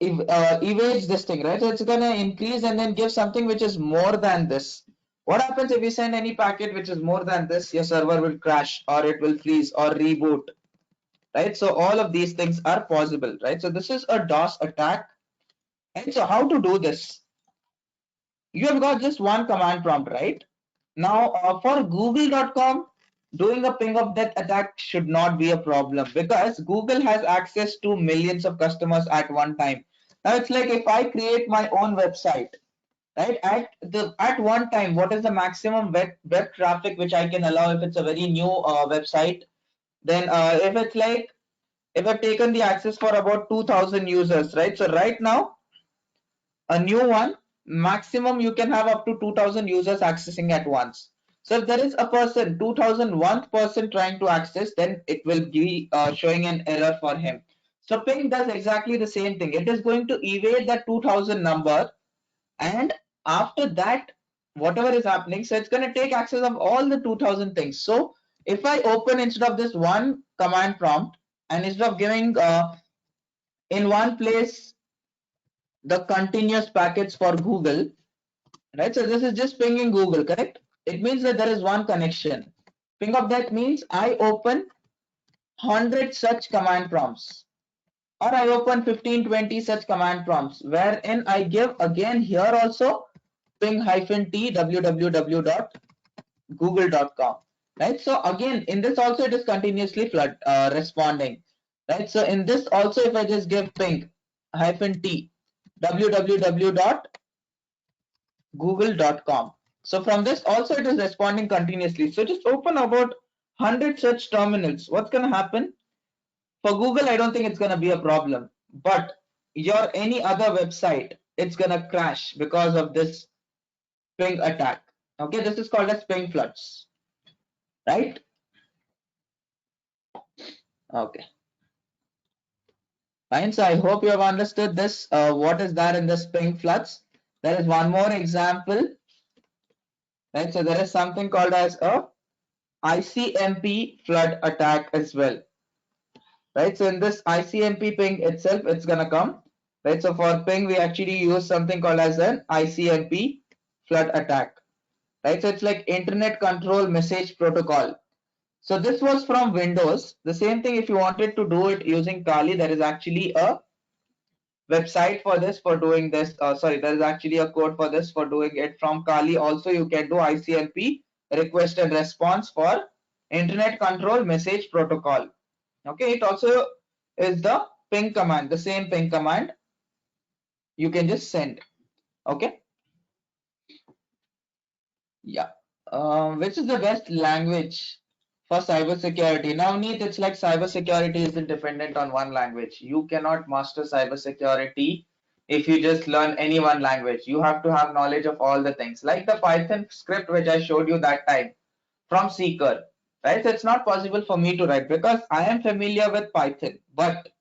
evades this thing, right? So it's gonna increase and then give something which is more than this. What happens if you send any packet which is more than this? Your server will crash or it will freeze or reboot, right? So all of these things are possible, right? So this is a DOS attack. And so how to do this? You have got just one command prompt, right? Now for google.com, doing a ping of death attack should not be a problem because Google has access to millions of customers at one time. Now it's like if I create my own website, right, at one time, what is the maximum web traffic which I can allow if it's a very new website? Then if it's like if I've taken the access for about 2000 users, right? So right now a new one, maximum you can have up to 2000 users accessing at once. So if there is a person 2001 person trying to access, then it will be showing an error for him. So ping does exactly the same thing. It is going to evade that 2000 number, and after that whatever is happening, so it's going to take access of all the 2000 things. So if I open instead of this one command prompt and instead of giving in one place the continuous packets for Google, right? So this is just pinging Google, correct? It means that there is one connection. Ping of death means I open 100 such command prompts, or I open 15, 20 such command prompts, wherein I give again here also ping -t www.google.com, right? So again, in this also it is continuously flood responding, right? So in this also, if I just give ping -t www.google.com, so from this also it is responding continuously. So just open about 100 such terminals. What's going to happen? For Google, I don't think it's going to be a problem, but your any other website, it's going to crash because of this ping attack. Okay, this is called as ping floods, right? Okay, fine. So I hope you have understood this. What is there in this ping floods? There is one more example, right? So there is something called as a ICMP flood attack as well, right? So in this ICMP ping itself, it's gonna come, right? So for ping, we actually use something called as an ICMP flood attack, right? So it's like Internet Control Message Protocol. So this was from Windows. The same thing, if you wanted to do it using Kali, there is actually a website for this for doing this. Sorry, there is actually a code for this for doing it from Kali. Also, you can do ICMP request and response for Internet Control Message Protocol. Okay, it also is the ping command, the same ping command. You can just send. Okay, yeah. Which is the best language for cybersecurity? Now, Neet, it's like cybersecurity isn't dependent on one language. You cannot master cybersecurity if you just learn any one language. You have to have knowledge of all the things, like the Python script which I showed you that time from Seeker, right? So it's not possible for me to write because I am familiar with Python, but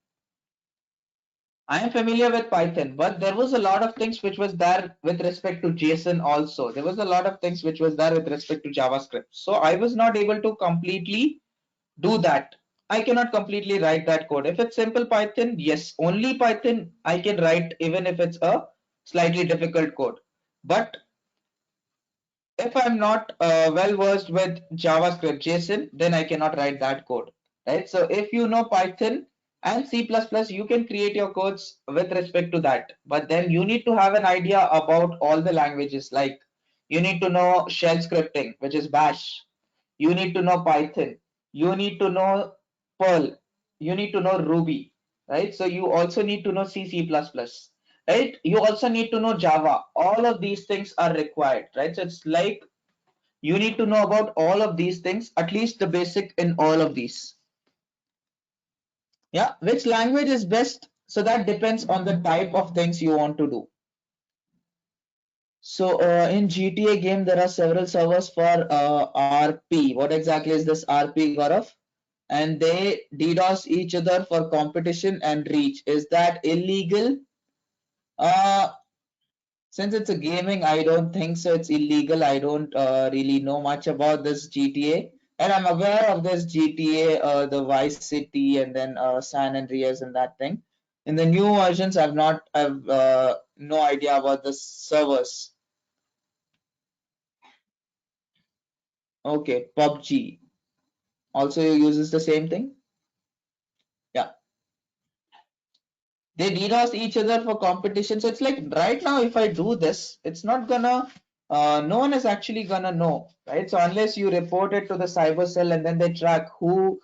I am familiar with Python, but there was a lot of things which was there with respect to JSON also. There was a lot of things which was there with respect to JavaScript. So I was not able to completely do that. I cannot completely write that code. If it's simple Python, yes, only Python I can write even if it's a slightly difficult code. But if I'm not well versed with JavaScript, JSON, then I cannot write that code, right? So if you know Python and C++, you can create your codes with respect to that. But then you need to have an idea about all the languages. Like you need to know shell scripting, which is Bash. You need to know Python. You need to know Perl. You need to know Ruby, right? So you also need to know C, C++, right? You also need to know Java. All of these things are required, right? So it's like you need to know about all of these things, at least the basic in all of these. Yeah, which language is best? So that depends on the type of things you want to do. So in GTA game, there are several servers for RP. What exactly is this RP, Gaurav? And they DDoS each other for competition and reach. Is that illegal? Uh, Since it's a gaming, I don't think so. It's illegal. I don't really know much about this GTA, and I'm aware of this GTA, the Vice City, and then San Andreas and that thing. In the new versions, I've no idea about the servers. Okay, PUBG also uses the same thing. Yeah, they DDoS each other for competition. So it's like right now, if I do this, it's not gonna, no one is actually gonna know, right? So unless you report it to the cyber cell and then they track who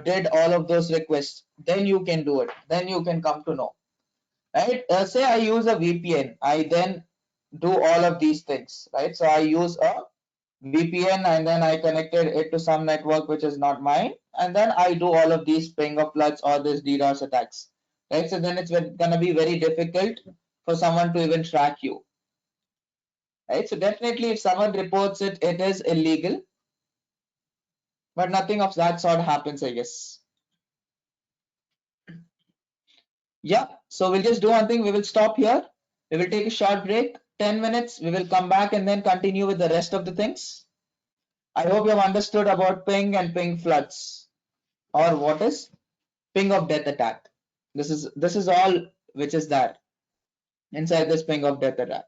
did all of those requests, then you can do it. Then you can come to know, right? Say I use a VPN, I then do all of these things, right? So I use a VPN and then I connected it to some network which is not mine, and then I do all of these ping of floods or this DDoS attacks, right? So then it's gonna be very difficult for someone to even track you, right? So definitely, if someone reports it, it is illegal, but nothing of that sort happens, I guess. Yeah. So we'll just do one thing. We will stop here. We will take a short break, 10 minutes. We will come back and then continue with the rest of the things. I hope you have understood about ping and ping floods, or what is ping of death attack. This is all which is that inside this ping of death attack.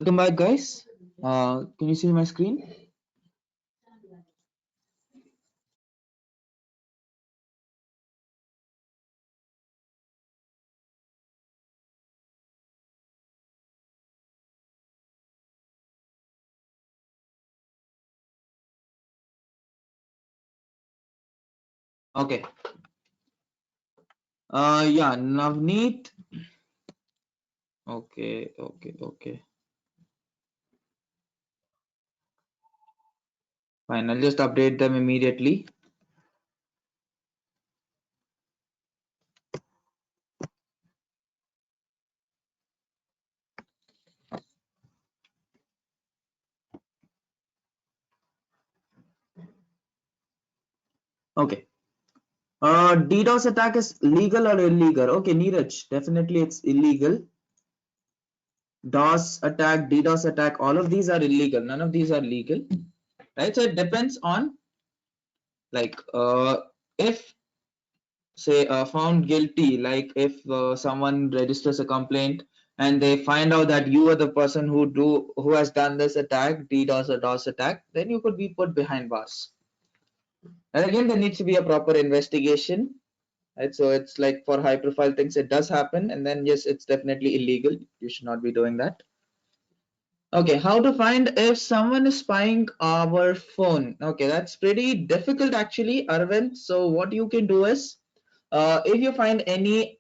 Welcome back, guys. Can you see my screen? Okay. Yeah, Navneet. Okay. Fine, I'll just update them immediately. Okay. DDoS attack is legal or illegal? Okay, Neeraj, definitely it's illegal. DDoS attack, all of these are illegal. None of these are legal, right? So it depends on like if say found guilty, like if someone registers a complaint and they find out that you are the person who has done this attack, DDoS or DOS attack, then you could be put behind bars. And again, there needs to be a proper investigation. Right, so it's like for high profile things, it does happen, and then yes, it's definitely illegal. You should not be doing that. Okay, how to find if someone is spying our phone? Okay, that's pretty difficult actually, Arvind. So what you can do is, if you find any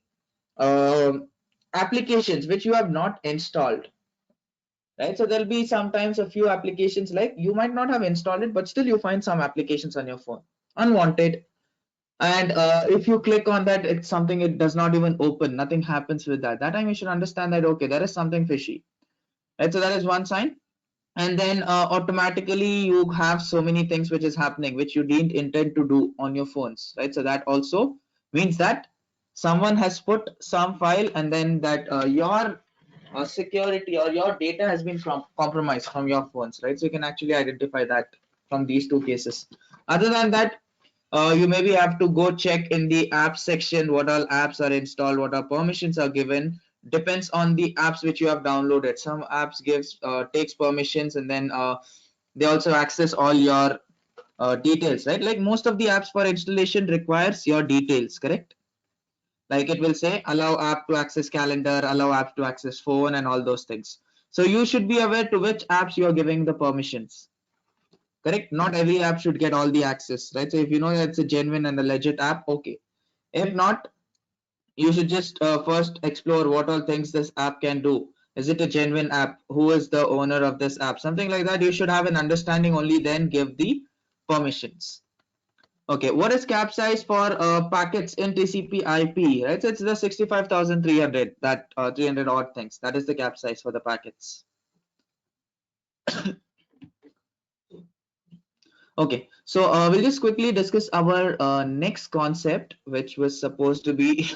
applications which you have not installed, right? So there'll be sometimes a few applications like you might not have installed it, but still you find some applications on your phone unwanted. And if you click on that, it's something it does not even open. Nothing happens with that. That time you should understand that okay, there is something fishy, right? So that is one sign. And then automatically you have so many things which is happening which you didn't intend to do on your phones, right? So that also means that someone has put some file and then that your security or your data has been compromised from your phones, right? So you can actually identify that from these two cases. Other than that, you maybe have to go check in the app section what all apps are installed, what are permissions are given. Depends on the apps which you have downloaded. Some apps gives takes permissions and then they also access all your details, right? Like most of the apps for installation requires your details, correct? Like it will say allow app to access calendar, allow app to access phone and all those things. So you should be aware to which apps you are giving the permissions. Correct? Not every app should get all the access, right? So if you know that it's a genuine and a legit app, okay. If not, you should just first explore what all things this app can do. Is it a genuine app? Who is the owner of this app? Something like that. You should have an understanding, only then give the permissions. Okay, what is cap size for packets in TCP IP? Right, so it's the 65,300, that 300 odd things. That is the cap size for the packets. Okay, so we'll just quickly discuss our next concept, which was supposed to be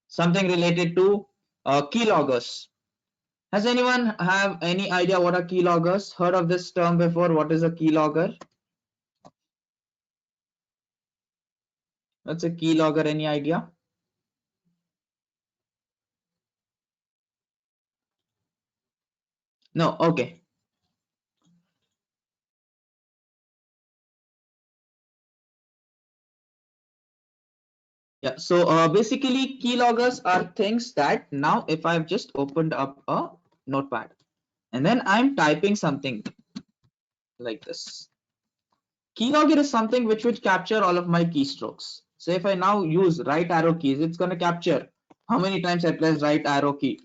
something related to keyloggers. Has anyone have any idea what are keyloggers? Heard of this term before? What is a keylogger? What's a keylogger? Any idea? No. Okay. Yeah. So basically, keyloggers are things that now, if I've just opened up a notepad and then I'm typing something like this. Keylogger is something which would capture all of my keystrokes. So if I now use right arrow keys, it's going to capture how many times I pressed right arrow key,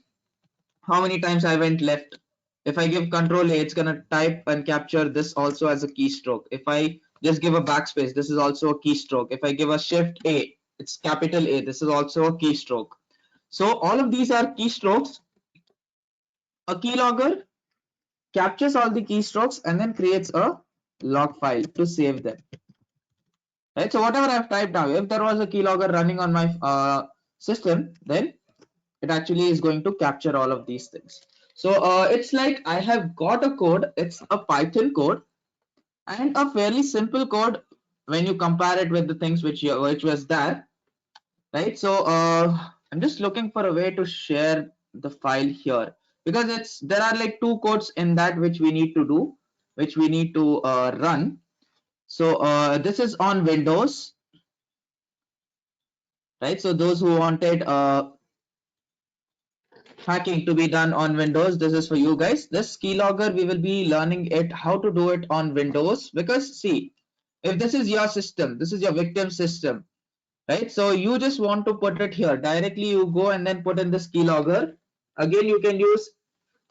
how many times I went left. If I give control A, it's going to type and capture this also as a keystroke. If I just give a backspace, this is also a keystroke. If I give a shift A, it's capital A, this is also a keystroke. So all of these are keystrokes. A keylogger captures all the keystrokes and then creates a log file to save them. Right, so whatever I've typed now, if there was a keylogger running on my system, then it actually is going to capture all of these things. So it's like I have got a code, it's a Python code and a fairly simple code when you compare it with the things which was there, right? So I'm just looking for a way to share the file here. because there are like two codes in that which we need to do, which we need to run. So this is on Windows, right? So those who wanted hacking to be done on Windows, this is for you guys. This keylogger, we will be learning it how to do it on Windows, because see, if this is your system, this is your victim system, right? So you just want to put it here directly. You go and then put in this keylogger. Again, you can use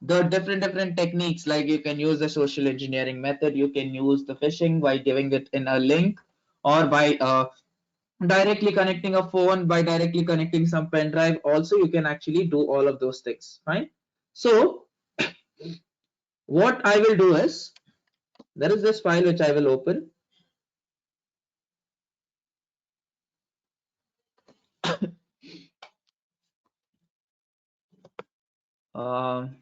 the different techniques, like you can use the social engineering method, you can use the phishing by giving it in a link, or by directly connecting a phone, by directly connecting some pen drive. Also, you can actually do all of those things, fine. So what I will do is, there is this file which I will open. um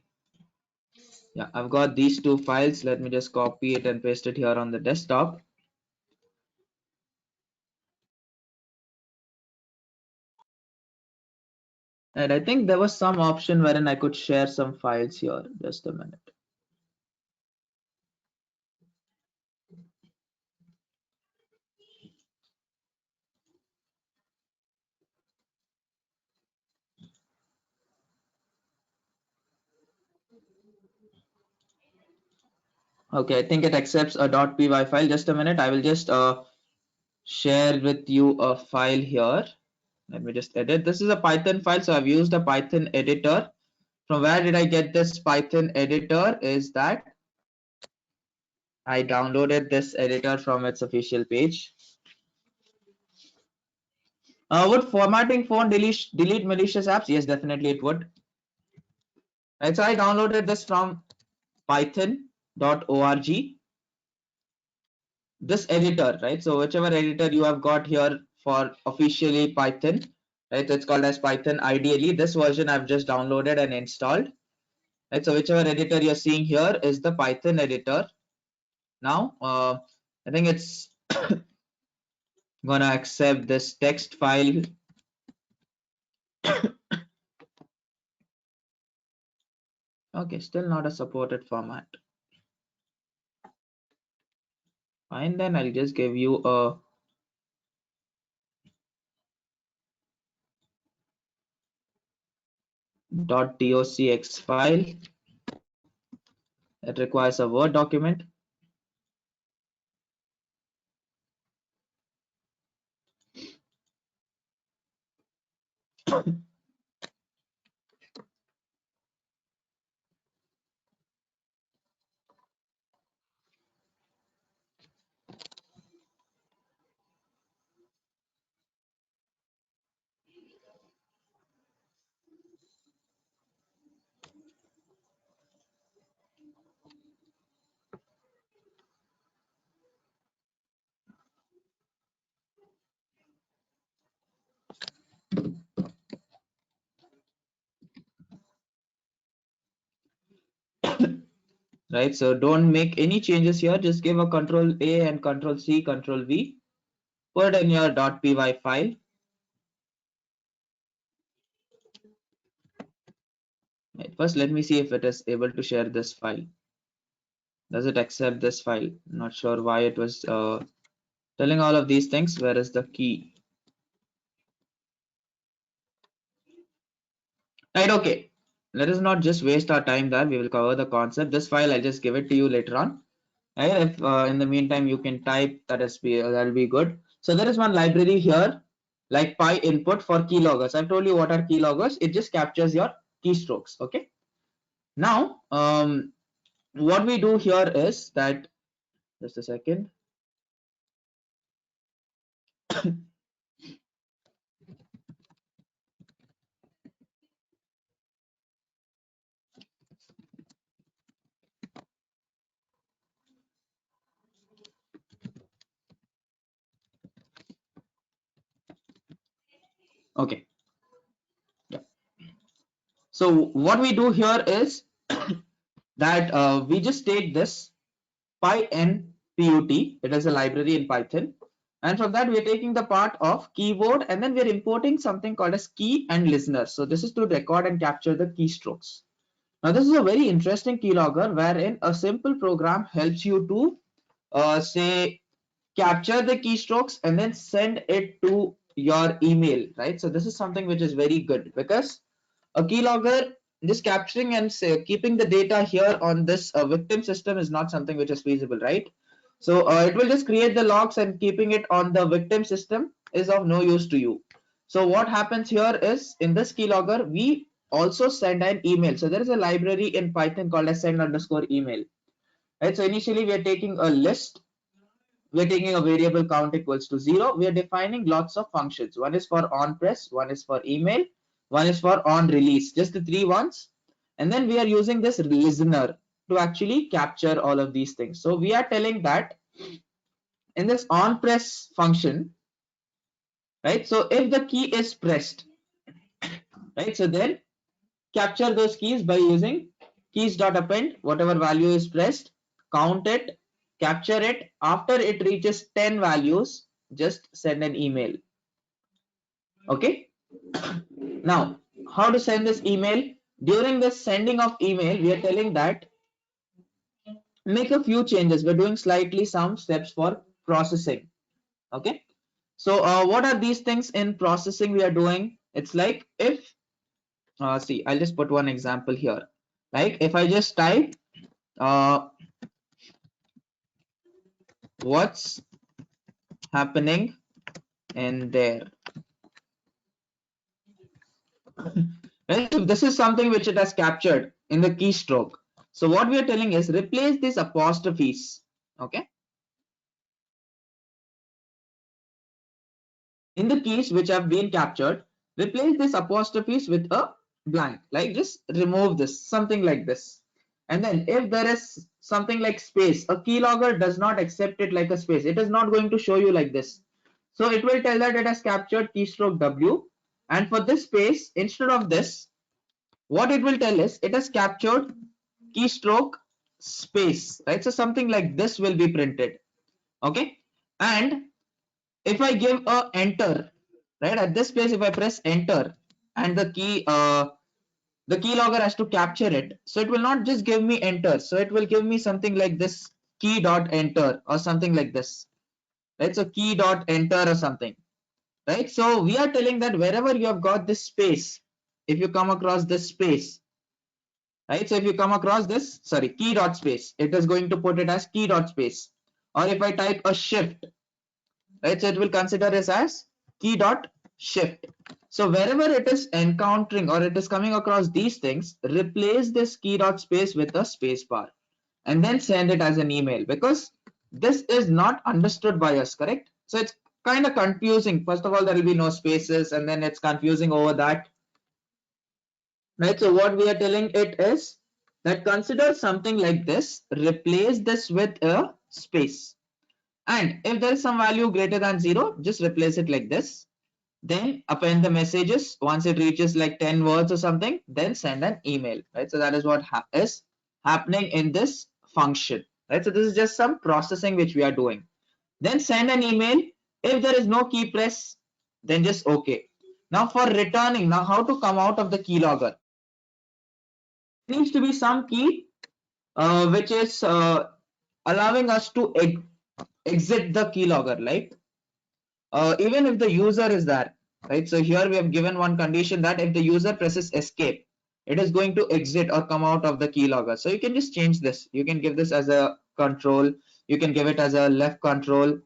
yeah, I've got these two files. Let me just copy it and paste it here on the desktop. And I think there was some option wherein I could share some files here. Just a minute. Okay, I think it accepts a .py file. Just a minute. I will just share with you a file here. Let me just edit. This is a Python file, so I've used a Python editor. From where did I get this Python editor? Is that I downloaded this editor from its official page. Would formatting phone delete malicious apps? Yes, definitely it would. Right, so I downloaded this from python.org. This editor, right? So whichever editor you have got here for officially Python, right? It's called as Python. Ideally, this version I've just downloaded and installed. Right, so whichever editor you're seeing here is the Python editor. Now, I think it's gonna accept this text file. Okay, still not a supported format. Fine, then I'll just give you a .docx file. It requires a Word document. Right, so don't make any changes here. Just give a Control A and Control C, Control V. Put in your .py file. Right, first, let me see if it is able to share this file. Does it accept this file? Not sure why it was telling all of these things. Where is the key? Right, okay. Let us not just waste our time there. We will cover the concept. This file, I'll just give it to you later on. Right, if in the meantime you can type, that'll be good. So there is one library here, like PyInput for keyloggers. I've told you what are keyloggers. It just captures your keystrokes. Okay. Now, what we do here is that, just a second. Okay. Yeah. So what we do here is that we just take this PyNPut. It is a library in Python. And from that, we're taking the part of keyboard, and then we're importing something called as key and listener. So this is to record and capture the keystrokes. Now this is a very interesting keylogger wherein a simple program helps you to say capture the keystrokes and then send it to your email, right? So this is something which is very good because a keylogger just capturing and say, keeping the data here on this victim system is not something which is feasible, right? So it will just create the logs and keeping it on the victim system is of no use to you. So what happens here is in this keylogger, we also send an email. So there is a library in Python called as send underscore email. Right. So initially we are taking a list. We're taking a variable count equals to 0. We are defining lots of functions. One is for on press, one is for email, one is for on release, just the three ones. And then we are using this listener to actually capture all of these things. So we are telling that in this on press function, right? So if the key is pressed, right? So then capture those keys by using keys.append, whatever value is pressed, count it, capture it. After it reaches 10 values, just send an email. Okay. Now, how to send this email? During the sending of email, we are telling that make a few changes. We're doing slightly some steps for processing. Okay. So what are these things in processing we are doing? It's like if, see, I'll just put one example here. Like if I just type uh, what's happening in there. Right? So this is something which it has captured in the keystroke. So what we are telling is replace these apostrophes. Okay. In the keys which have been captured, replace this apostrophes with a blank. Like just remove this, something like this. And then if there is something like space, a keylogger does not accept it like a space. It is not going to show you like this. So it will tell that it has captured keystroke W. And for this space, instead of this, what it will tell is it has captured keystroke space, right? So something like this will be printed. Okay. And if I give a enter, right, at this place, if I press enter and the keylogger has to capture it, so it will not just give me enter, so it will give me something like this key dot enter or something like this, right? So key dot enter or something, right? So we are telling that wherever you have got this space, if you come across this space, right? So if you come across this, sorry, key dot space, it is going to put it as key dot space. Or if I type a shift, right? So it will consider this as key dot shift. So wherever it is encountering or it is coming across these things, replace this key dot space with a space bar and then send it as an email because this is not understood by us, correct? So it's kind of confusing. First of all, there will be no spaces and then it's confusing over that, right? So what we are telling it is that consider something like this, replace this with a space. And if there is some value greater than 0, just replace it like this. Then append the messages. Once it reaches like 10 words or something, then send an email, right? So that is what is happening in this function, right? So this is just some processing which we are doing. Then send an email. If there is no key press, then just OK. Now for returning, now how to come out of the keylogger? There needs to be some key which is allowing us to exit the keylogger, like even if the user is there, right? So here we have given one condition that if the user presses escape, it is going to exit or come out of the keylogger. So you can just change this. You can give this as a control. You can give it as a left control,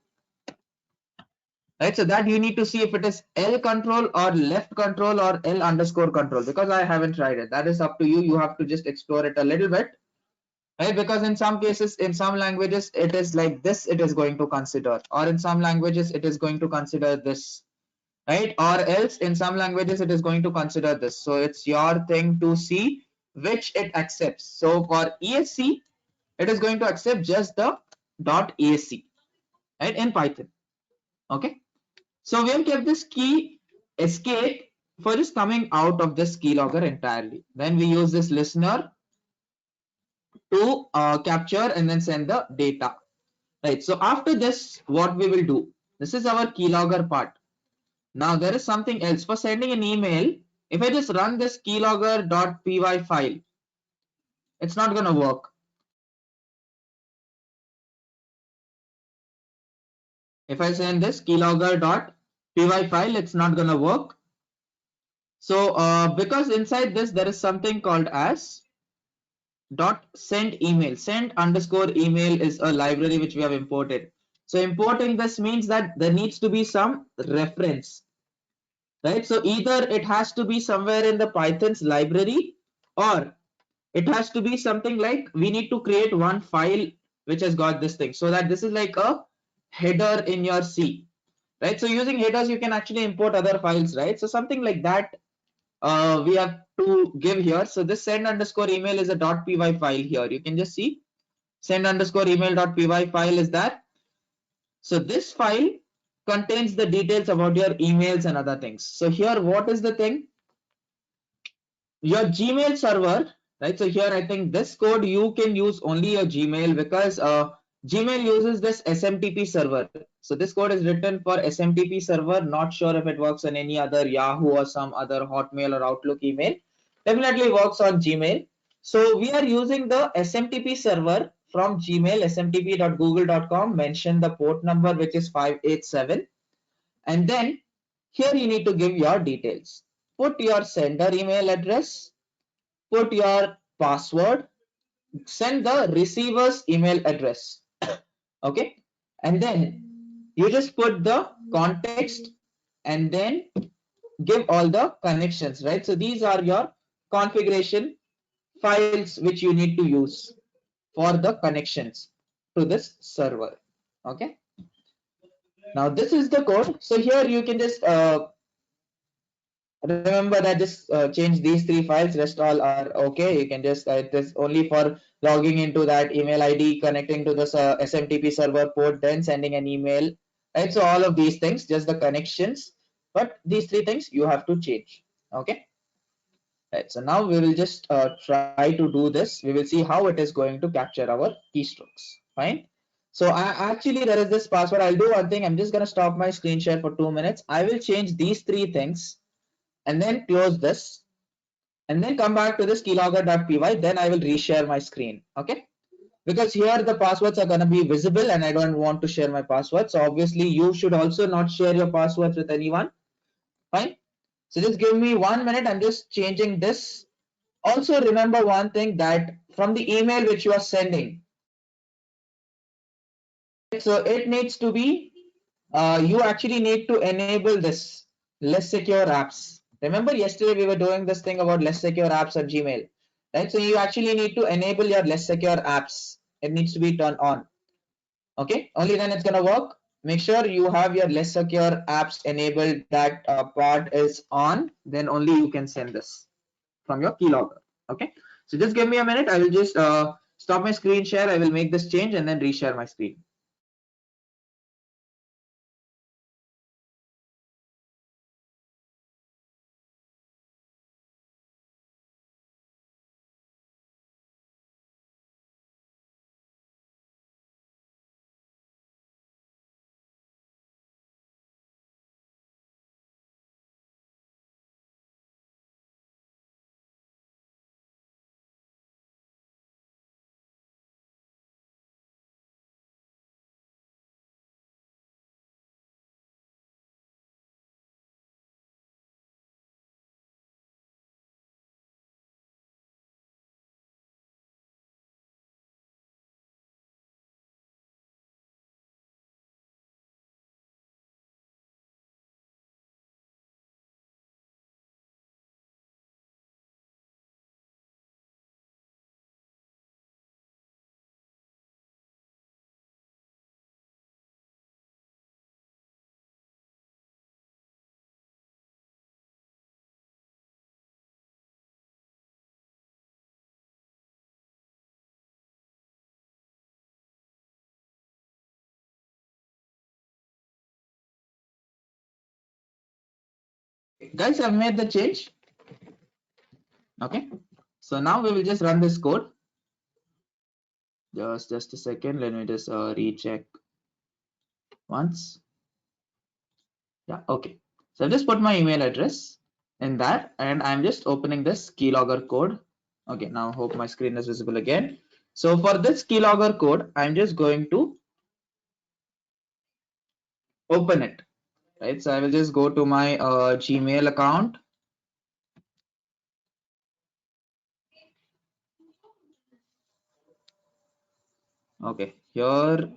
right? So that you need to see if it is L control or left control or L underscore control, because I haven't tried it. That is up to you. You have to just explore it a little bit, right? Because in some cases, in some languages, it is like this, it is going to consider, or in some languages, it is going to consider this, right? Or else in some languages, it is going to consider this. So it's your thing to see which it accepts. So for ESC, it is going to accept just the .ESC, right, in Python. Okay. So we have kept this key escape for just coming out of this keylogger entirely. Then we use this listener to capture and then send the data, right? So after this, what we will do, this is our keylogger part. Now there is something else for sending an email. If I just run this keylogger.py file, it's not going to work. If I send this keylogger.py file, it's not going to work. So because inside this there is something called as dot send email. Send underscore email is a library which we have imported. So importing this means that there needs to be some reference, right? So either it has to be somewhere in the Python's library, or it has to be something like we need to create one file which has got this thing, so that this is like a header in your C, right? So using headers you can actually import other files, right? So something like that we have to give here. So this send underscore email is a .py file here. You can just see send underscore email.py file is that. So this file contains the details about your emails and other things. So here, what is the thing? Your Gmail server, right? So here I think this code you can use only your Gmail, because Gmail uses this SMTP server. So this code is written for SMTP server. Not sure if it works on any other Yahoo or some other Hotmail or Outlook email. Definitely works on Gmail. So we are using the SMTP server from Gmail, smtp.google.com. Mention the port number, which is 587, and then here you need to give your details. Put your sender email address, put your password, send the receiver's email address. Okay, and then you just put the context and then give all the connections, right? So these are your configuration files which you need to use for the connections to this server. Okay, now this is the code. So here you can just remember that just change these three files, rest all are okay. You can just it is only for logging into that email ID, connecting to this SMTP server port, then sending an email, right? So all of these things, just the connections, but these three things you have to change. Okay, right? So now we will just try to do this. We will see how it is going to capture our keystrokes. Fine. So actually there is this password. I'll do one thing. I'm just going to stop my screen share for 2 minutes. I will change these three things and then close this and then come back to this keylogger.py. Then I will reshare my screen. Okay, because here the passwords are going to be visible and I don't want to share my password. So obviously you should also not share your passwords with anyone. Fine. So just give me 1 minute. I'm just changing this. Also remember one thing, that from the email which you are sending, so it needs to be you actually need to enable this less secure apps. Remember yesterday we were doing this thing about less secure apps on Gmail, right? So you actually need to enable your less secure apps. It needs to be turned on. Okay, only then it's gonna work. Make sure you have your less secure apps enabled. That part is on. Then only you can send this from your keylogger. Okay, so just give me a minute. I will just stop my screen share. I will make this change and then reshare my screen. Guys, I've made the change. Okay, so now we will just run this code. Just a second. Let me just recheck once. Yeah, okay. So I've just put my email address in that, and I'm just opening this keylogger code. Okay, now hope my screen is visible again. So for this keylogger code, I'm just going to open it, right? So I will just go to my Gmail account. Okay, here.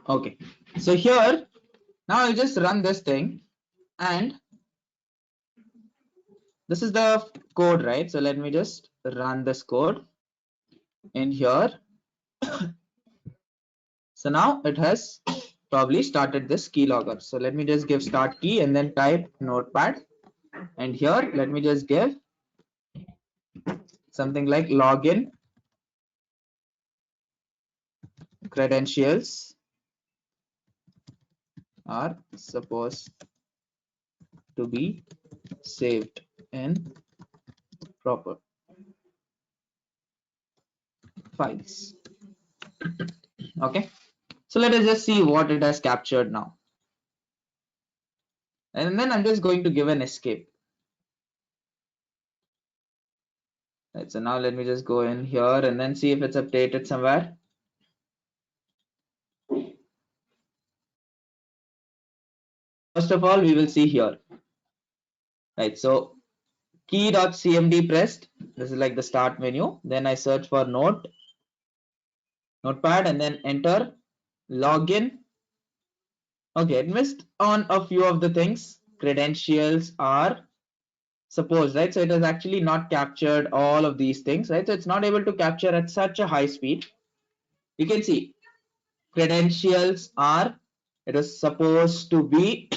Okay, so here, now I'll just run this thing, and this is the code, right? So let me just run this code in here. So now it has probably started this keylogger. So let me just give start key and then type notepad. And here, let me just give something like login credentials are supposed to be saved in proper files. Okay, so let us just see what it has captured now. And then I'm just going to give an escape. Right, so now let me just go in here and then see if it's updated somewhere. First of all, we will see here. Right, so key.cmd pressed. This is like the start menu. Then I search for notepad and then enter login. Okay, it missed on a few of the things. Credentials are supposed, right? So it has actually not captured all of these things, right? So it's not able to capture at such a high speed. You can see credentials are, it is supposed to be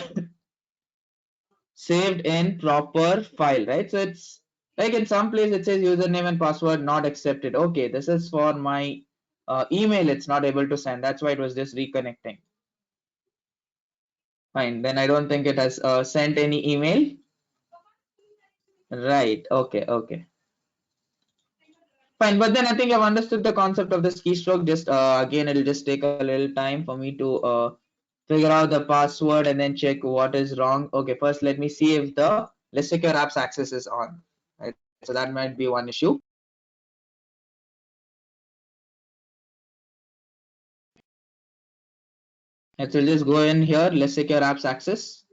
saved in proper file, right? So it's like in some place it says username and password not accepted. Okay, this is for my email. It's not able to send. That's why it was just reconnecting. Fine. Then I don't think it has sent any email. Right. Okay. Okay. Fine. But then I think I've understood the concept of this keystroke. Just again, it'll just take a little time for me to figure out the password and then check what is wrong. Okay. First, let me see if the Let's Secure Apps access is on. Right. So that might be one issue. Let's just go in here. Let's Secure Apps access.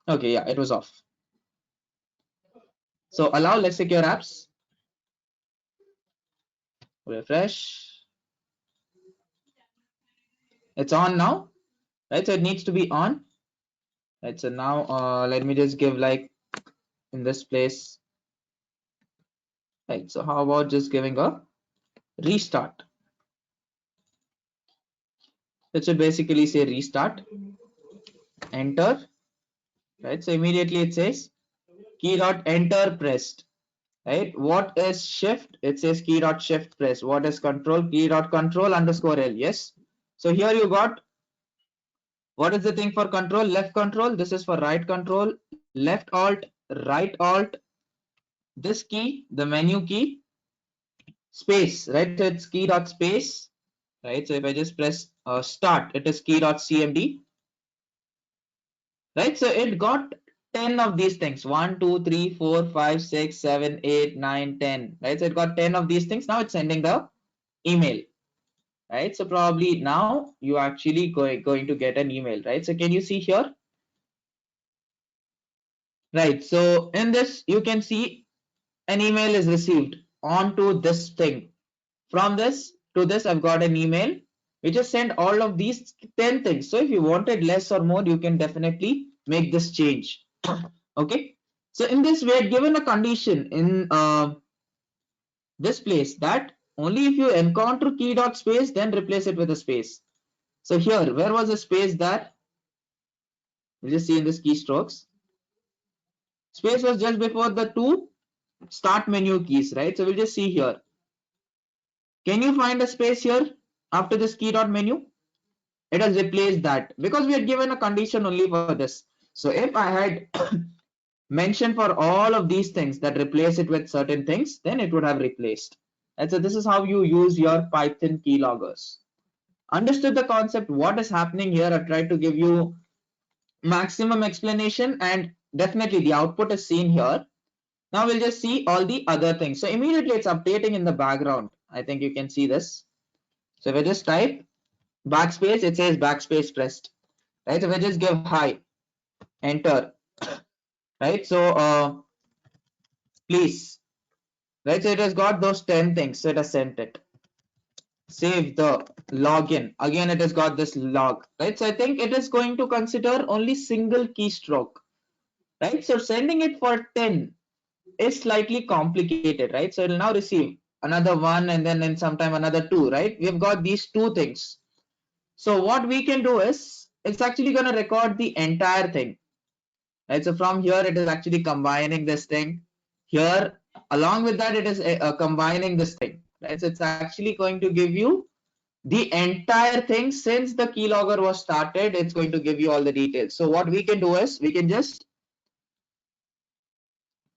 Okay. Yeah, it was off. So allow Let's Secure Apps. Refresh. It's on now, right? So it needs to be on. Right. So now let me just give like in this place. Right. So how about just giving a restart? It should basically say restart. Enter. Right. So immediately it says key dot enter pressed. Right. What is shift? It says key dot shift press. What is control? Key dot control underscore L. Yes. So here you got what is the thing for control? Left control. This is for right control. Left alt, right alt. This key, the menu key, space. Right. So it's key dot space. Right. So if I just press start, it is key dot cmd. Right. So it got 10 of these things. 1, 2, 3, 4, 5, 6, 7, 8, 9, 10. Right. So it got 10 of these things. Now it's sending the email. Right. So probably now you actually going to get an email. Right. So can you see here? Right. So in this, you can see an email is received onto this thing. From this to this, I've got an email. We just send all of these 10 things. So if you wanted less or more, you can definitely make this change. Okay. So in this, we are given a condition in this place that only if you encounter key dot space, then replace it with a space. So here, where was the space that? You just see in this keystrokes. Space was just before the two start menu keys, right? So we'll just see here. Can you find a space here after this key dot menu? it has replaced that because we had given a condition only for this. So if I had mentioned for all of these things that replace it with certain things, then it would have replaced. And so this is how you use your Python keyloggers. Understood the concept, what is happening here? I tried to give you maximum explanation, and definitely the output is seen here. Now we'll just see all the other things. So immediately it's updating in the background. I think you can see this. So if I just type backspace, it says backspace pressed, right? So if I just give hi, enter, right? So please, right? So it has got those 10 things. So it has sent it. Save the login. Again, it has got this log, right? So I think it is going to consider only single keystroke, right? So sending it for 10 is slightly complicated, right? So it'll now receive another one and then in some time another two, right? We've got these two things. So what we can do is it's actually going to record the entire thing, right? So from here, it is actually combining this thing here. Along with that, it is combining this thing, right? So it's actually going to give you the entire thing since the keylogger was started. It's going to give you all the details. So what we can do is we can just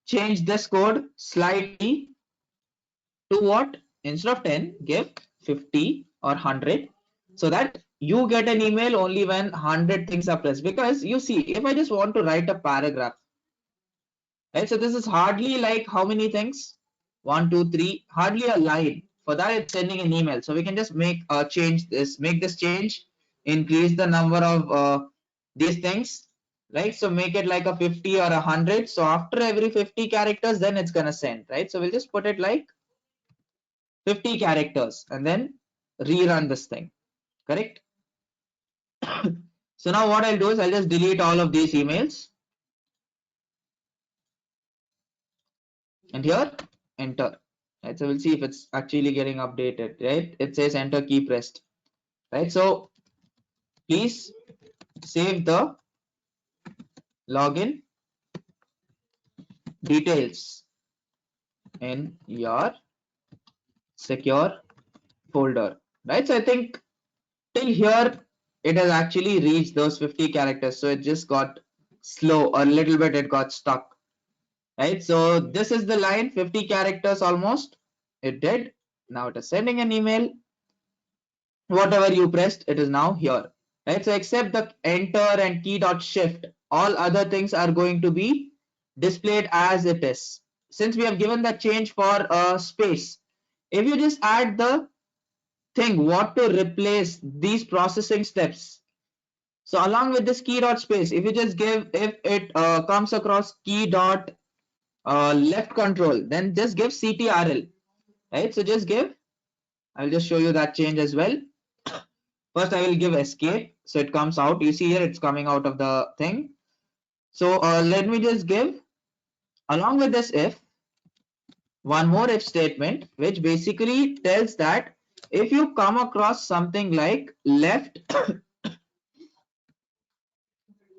change this code slightly to what? Instead of 10, give 50 or 100 so that you get an email only when 100 things are pressed. Because you see, if I just want to write a paragraph, right? So this is hardly like how many things? 1, 2, 3, hardly a line. For that, it's sending an email. So we can just make make this change, increase the number of these things, right? So make it like a 50 or 100. So after every 50 characters, then it's gonna send, right? So we'll just put it like 50 characters and then rerun this thing, correct? So now what I'll do is I'll just delete all of these emails and here enter, right? So we'll see if it's actually getting updated, right? It says enter key pressed, right? So please save the login details in your secure folder, right? So I think till here it has actually reached those 50 characters. So it just got slow or a little bit, it got stuck, right? So this is the line, 50 characters almost. It did. Now it is sending an email. Whatever you pressed, it is now here, right? So except the enter and key dot shift, all other things are going to be displayed as it is. Since we have given that change for space, if you just add the thing, what to replace these processing steps. So along with this key dot space, if you just give, if it comes across key dot left control, then just give ctrl, right? So just give, I'll just show you that change as well. First I will give escape, so it comes out. You see here it's coming out of the thing. So let me just give, along with this if, one more if statement which basically tells that if you come across something like left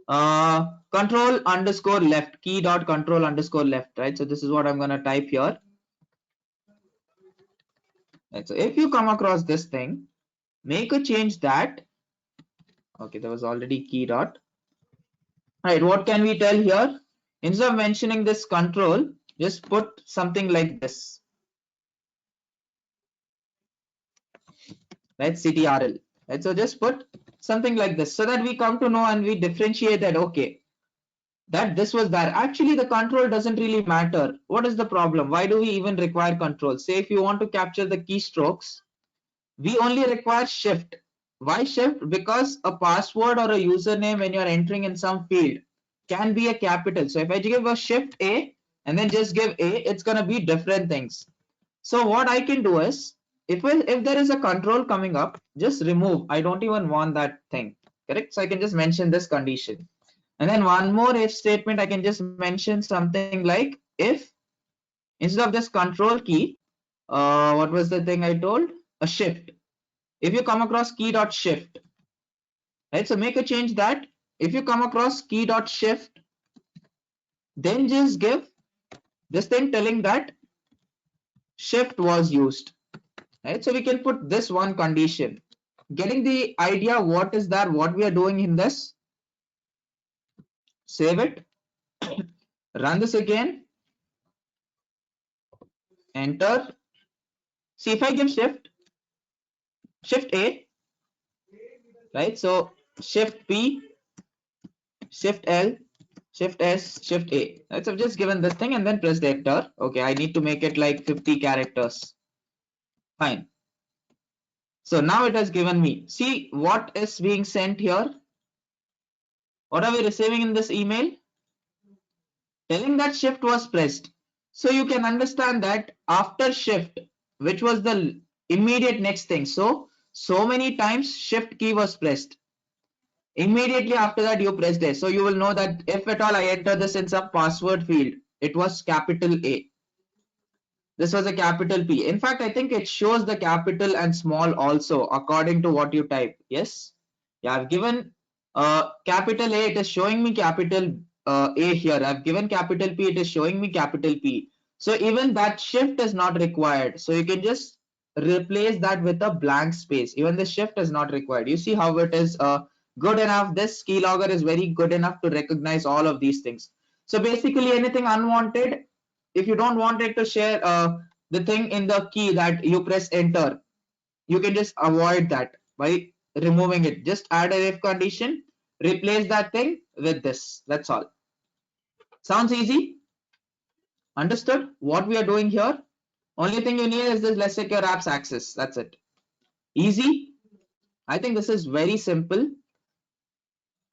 control underscore left, key dot control underscore left, right? So this is what I'm going to type here. Right, so if you come across this thing, make a change that, okay, there was already key dot. All right, what can we tell here? Instead of mentioning this control, just put something like this, right? CTRL, right? So just put something like this so that we come to know and we differentiate that, okay, that this was there. Actually, the control doesn't really matter. What is the problem? Why do we even require control? Say if you want to capture the keystrokes, we only require shift. Why shift? Because a password or a username when you're entering in some field can be a capital. So if I give a shift A and then just give A, it's going to be different things. So what I can do is, if there is a control coming up, just remove. I don't even want that thing, correct? So I can just mention this condition. And then one more if statement, I can just mention something like if, instead of this control key, what was the thing I told? A shift. If you come across key dot shift, right? So make a change that if you come across key dot shift, then just give this thing telling that shift was used, right? So we can put this one condition, getting the idea what is that, what we are doing in this? Save it, run this again, enter. See, if I give shift A, right? So shift P, shift L, shift S, shift A. Right? So I've just given this thing and then press the enter. Okay, I need to make it like 50 characters. Fine. So now it has given me. See what is being sent here. What are we receiving in this email? Telling that shift was pressed. So you can understand that after shift, which was the immediate next thing. So many times shift key was pressed. Immediately after that, you press this. So you will know that if at all I enter this in some password field, it was capital A. This was a capital P. In fact, I think it shows the capital and small also according to what you type. Yes. Yeah, I've given capital A, it is showing me capital A here. I've given capital P, it is showing me capital P. So even that shift is not required. So you can just replace that with a blank space. Even the shift is not required. You see how it is good enough. This keylogger is very good enough to recognize all of these things. So basically anything unwanted, if you don't want it to share the thing in the key that you press enter, you can just avoid that by removing it. Just add a if condition, replace that thing with this. That's all. Sounds easy? Understood what we are doing here? Only thing you need is this Let's Secure Apps access. That's it. Easy. I think this is very simple,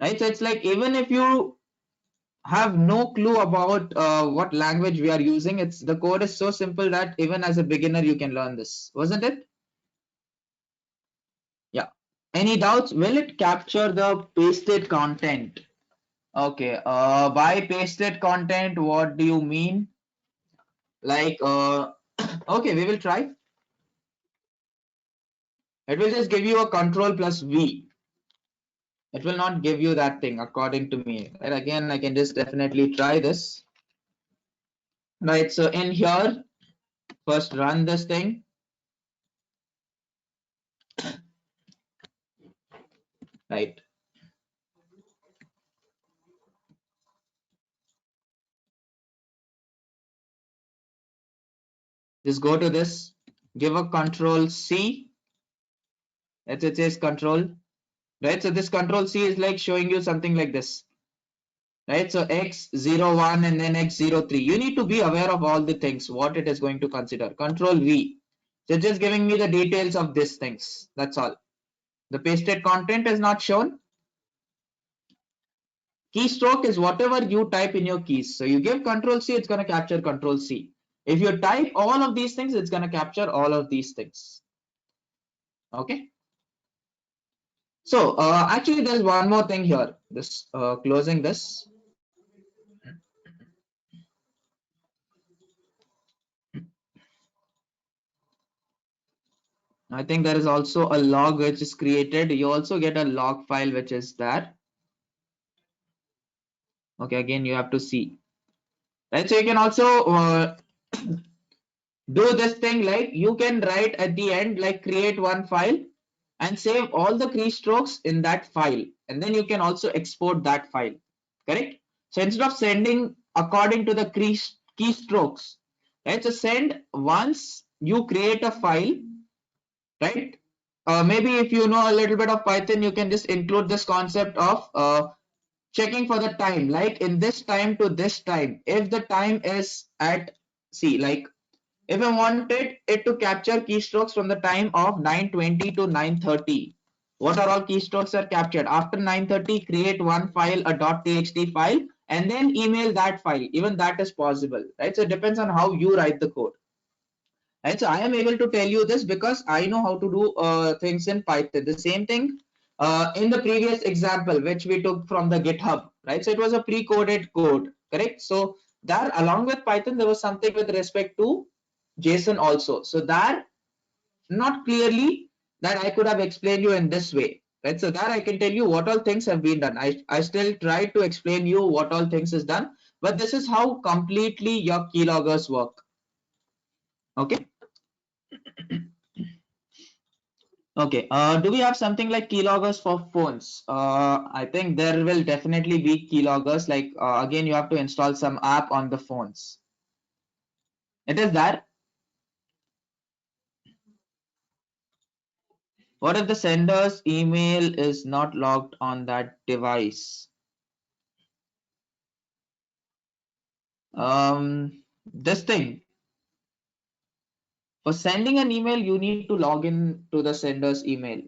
right? So it's like even if you have no clue about what language we are using, it's the code is so simple that even as a beginner you can learn this, wasn't it? Yeah. Any doubts? Will it capture the pasted content? Okay. By pasted content, what do you mean? Like, okay, we will try. It will just give you a control plus V. It will not give you that thing according to me. And again, I can just definitely try this. Right. So in here, first run this thing. Right. Just go to this, give a control C. It says control, right? So this control C is like showing you something like this, right? So X01 and then X03. You need to be aware of all the things, what it is going to consider. Control V. So just giving me the details of these things. That's all. The pasted content is not shown. Keystroke is whatever you type in your keys. So you give control C, it's going to capture control C. If you type all of these things, it's going to capture all of these things. Okay. So actually there's one more thing here. This closing this. I think there is also a log which is created. You also get a log file which is there. Okay, again you have to see. Right, so you can also do this thing like you can write at the end like create one file and save all the keystrokes in that file, and then you can also export that file. Correct? So instead of sending according to the keystrokes, right? So send once you create a file, right? Maybe if you know a little bit of Python, you can just include this concept of checking for the time, like in this time to this time. If the time is at, see, like if I wanted it to capture keystrokes from the time of 9:20 to 9:30, what are all keystrokes are captured? After 9:30, create one file, a .txt file, and then email that file. Even that is possible, right? So it depends on how you write the code. Right, so I am able to tell you this because I know how to do things in Python. The same thing in the previous example, which we took from the GitHub, right? So it was a pre-coded code, correct? So there, along with Python, there was something with respect to JSON also. So there, not clearly that I could have explained you in this way, right? So there I can tell you what all things have been done. I still try to explain you what all things is done, but this is how completely your keyloggers work. Okay. Okay, do we have something like keyloggers for phones? I think there will definitely be keyloggers. Like again, you have to install some app on the phones. It is there. What if the sender's email is not logged on that device? This thing, for sending an email, you need to log in to the sender's email.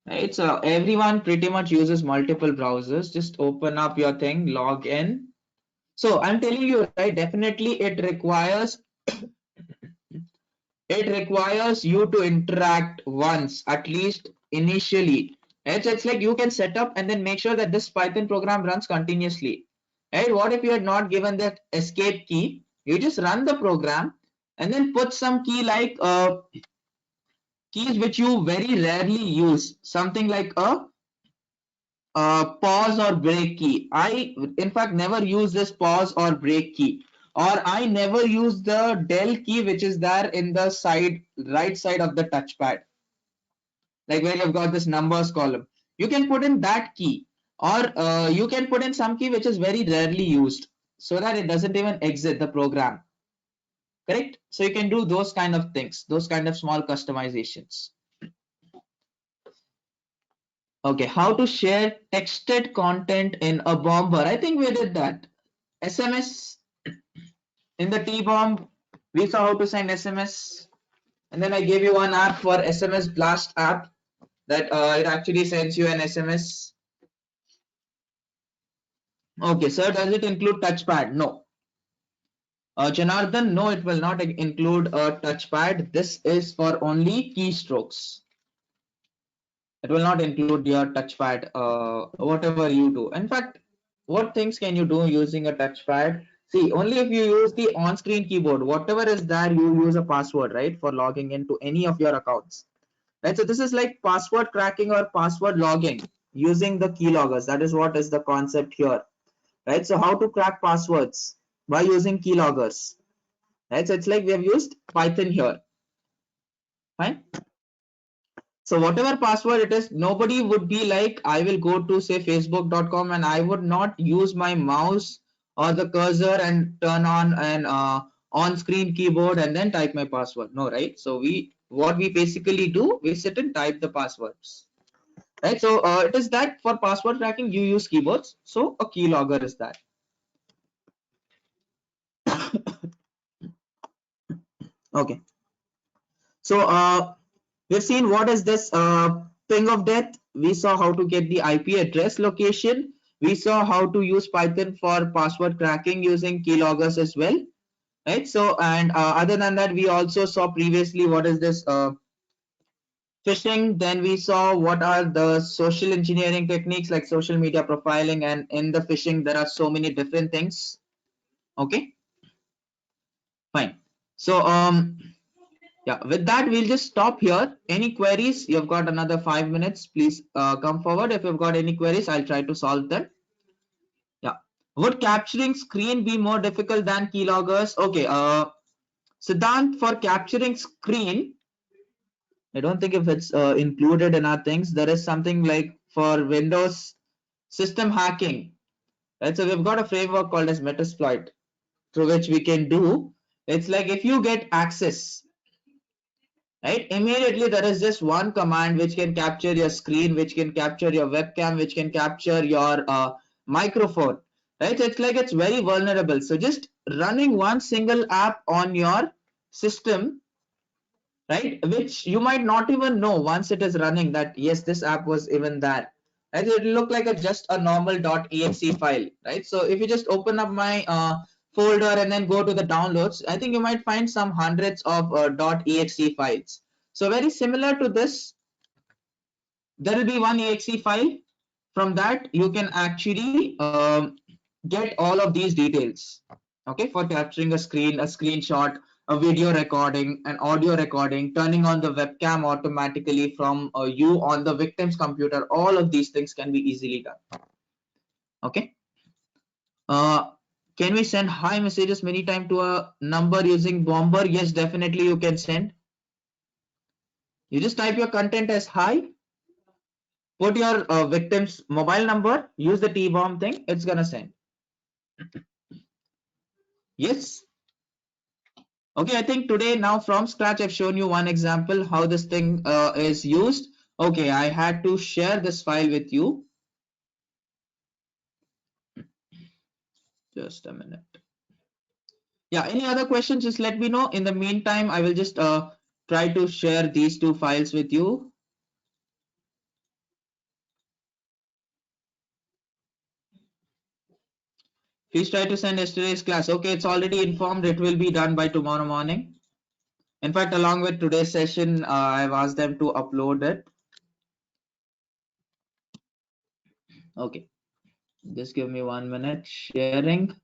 Right? So everyone pretty much uses multiple browsers. Just open up your thing, log in. So I'm telling you, right? Definitely, it requires you to interact once, at least initially. Right? So it's like you can set up and then make sure that this Python program runs continuously. Right? What if you had not given that escape key? You just run the program and then put some key like keys which you very rarely use, something like a pause or break key. I, in fact, never use this pause or break key, or I never use the del key, which is there in the right side of the touchpad, like where you've got this numbers column. You can put in that key, or you can put in some key which is very rarely used, so that it doesn't even exit the program. Correct? So you can do those kind of things, those kind of small customizations. Okay, how to share texted content in a bomber. I think we did that. SMS in the T-bomb, we saw how to send SMS, and then I gave you one app for SMS Blast app that it actually sends you an SMS. Okay, sir, does it include touchpad? No. Janardhan, no, it will not include a touchpad. This is for only keystrokes. It will not include your touchpad, whatever you do. In fact, what things can you do using a touchpad? See, only if you use the on-screen keyboard, whatever is there, you use a password, right, for logging into any of your accounts. Right, so this is like password cracking or password logging using the keyloggers. That is what is the concept here, right? So how to crack passwords by using keyloggers, right? So it's like we have used Python here, fine. So whatever password it is, nobody would be like, I will go to say facebook.com and I would not use my mouse or the cursor and turn on an on-screen keyboard and then type my password. No, right? So what we basically do, we sit and type the passwords. Right? So it is that for password cracking, you use keyboards. So a keylogger is that. Okay. So we've seen what is this ping of death. We saw how to get the IP address location. We saw how to use Python for password cracking using keyloggers as well. Right. So and other than that, we also saw previously what is this phishing. Then we saw what are the social engineering techniques like social media profiling, and in the phishing there are so many different things. Okay, fine. So yeah, with that, we'll just stop here. Any queries? You've got another 5 minutes. Please come forward. If you've got any queries, I'll try to solve them. Yeah. Would capturing screen be more difficult than keyloggers? Okay. Siddhant, for capturing screen, I don't think if it's included in our things. There is something like for Windows system hacking. Right. So we've got a framework called as Metasploit through which we can do. It's like if you get access, right, immediately there is just one command which can capture your screen, which can capture your webcam, which can capture your microphone, right? So it's like it's very vulnerable. So just running one single app on your system, right, which you might not even know once it is running that yes, this app was even there, right? It will look like just a normal .exe file, right? So if you just open up my folder and then go to the downloads, I think you might find some hundreds of .exe files. So very similar to this, there will be one exe file. From that you can actually get all of these details, okay, for capturing a screen, a screenshot, a video recording, an audio recording, turning on the webcam automatically from you on the victim's computer. All of these things can be easily done. Okay. uh, can we send hi messages many times to a number using bomber? Yes, definitely you can send. You just type your content as hi, put your victim's mobile number, use the T-bomb thing, it's gonna send. Yes. Okay, I think today now from scratch I've shown you one example how this thing is used. Okay, I had to share this file with you. Just a minute. Yeah, any other questions, just let me know. In the meantime, I will just try to share these two files with you. Please try to send yesterday's class. Okay, it's already informed. It will be done by tomorrow morning. In fact, along with today's session, I've asked them to upload it. Okay, just give me 1 minute. Sharing.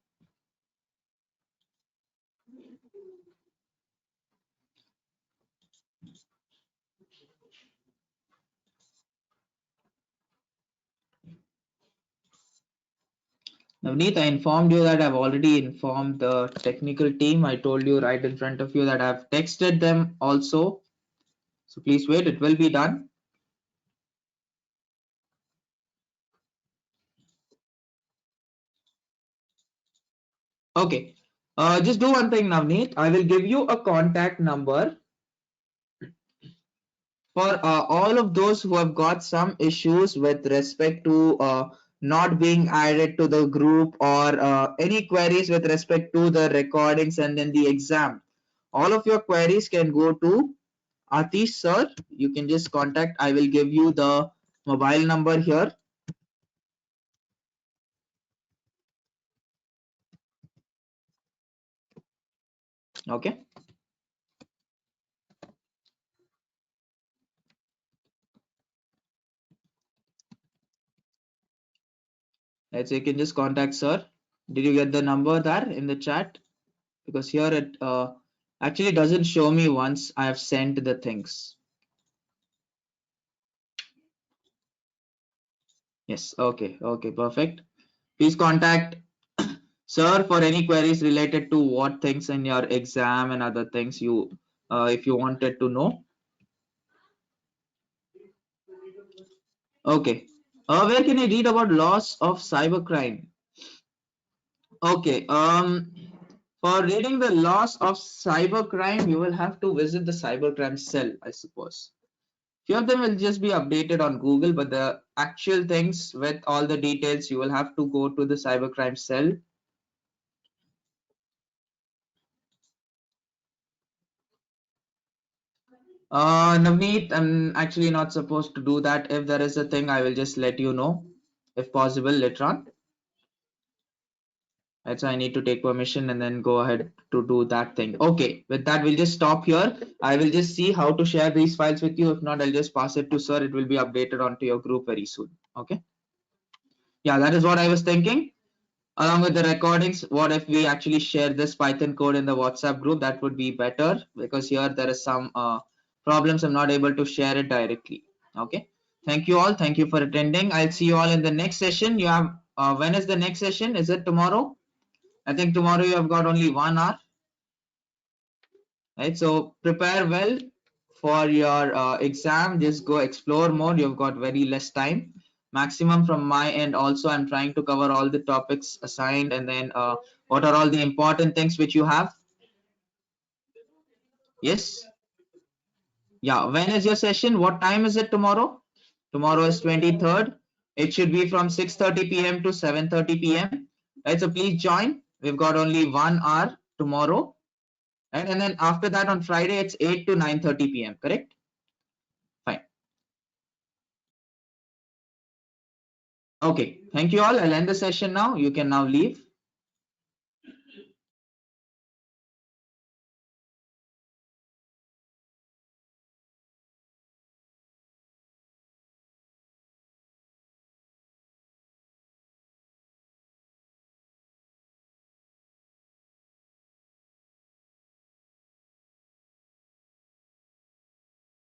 Navneet, I informed you that I've already informed the technical team. I told you right in front of you that I've texted them also. So please wait, it will be done. Okay, just do one thing, Navneet. I will give you a contact number for all of those who have got some issues with respect to not being added to the group or any queries with respect to the recordings and then the exam. All of your queries can go to Atish sir. You can just contact. I will give you the mobile number here. Okay. Let's say you can just contact sir. Did you get the number there in the chat? Because here it actually doesn't show me once I have sent the things. Yes. Okay. Okay. Perfect. Please contact sir for any queries related to what things in your exam and other things you if you wanted to know. Okay. Where can I read about loss of cybercrime? Okay. For reading the loss of cybercrime, you will have to visit the cybercrime cell, I suppose. Few of them will just be updated on Google, but the actual things with all the details, you will have to go to the cybercrime cell. Navneet, I'm actually not supposed to do that. If there is a thing, I will just let you know, if possible, later on. That's why I need to take permission and then go ahead to do that thing. Okay, with that, we'll just stop here. I will just see how to share these files with you. If not, I'll just pass it to sir. It will be updated onto your group very soon. Okay. Yeah, that is what I was thinking. Along with the recordings, what if we actually share this Python code in the WhatsApp group? That would be better because here there is some problems. I'm not able to share it directly. Okay. Thank you all. Thank you for attending. I'll see you all in the next session. You have when is the next session? Is it tomorrow? I think tomorrow you have got only 1 hour, right? So prepare well for your exam. Just go explore more. You've got very less time. Maximum from my end. Also, I'm trying to cover all the topics assigned, and then what are all the important things which you have? Yes. Yeah. When is your session? What time is it tomorrow? Tomorrow is 23rd. It should be from 6:30 p.m. to 7:30 p.m. Right. So please join. We've got only 1 hour tomorrow. Right? And then after that on Friday, it's 8 to 9:30 p.m. Correct? Fine. Okay. Thank you all. I'll end the session now. You can now leave.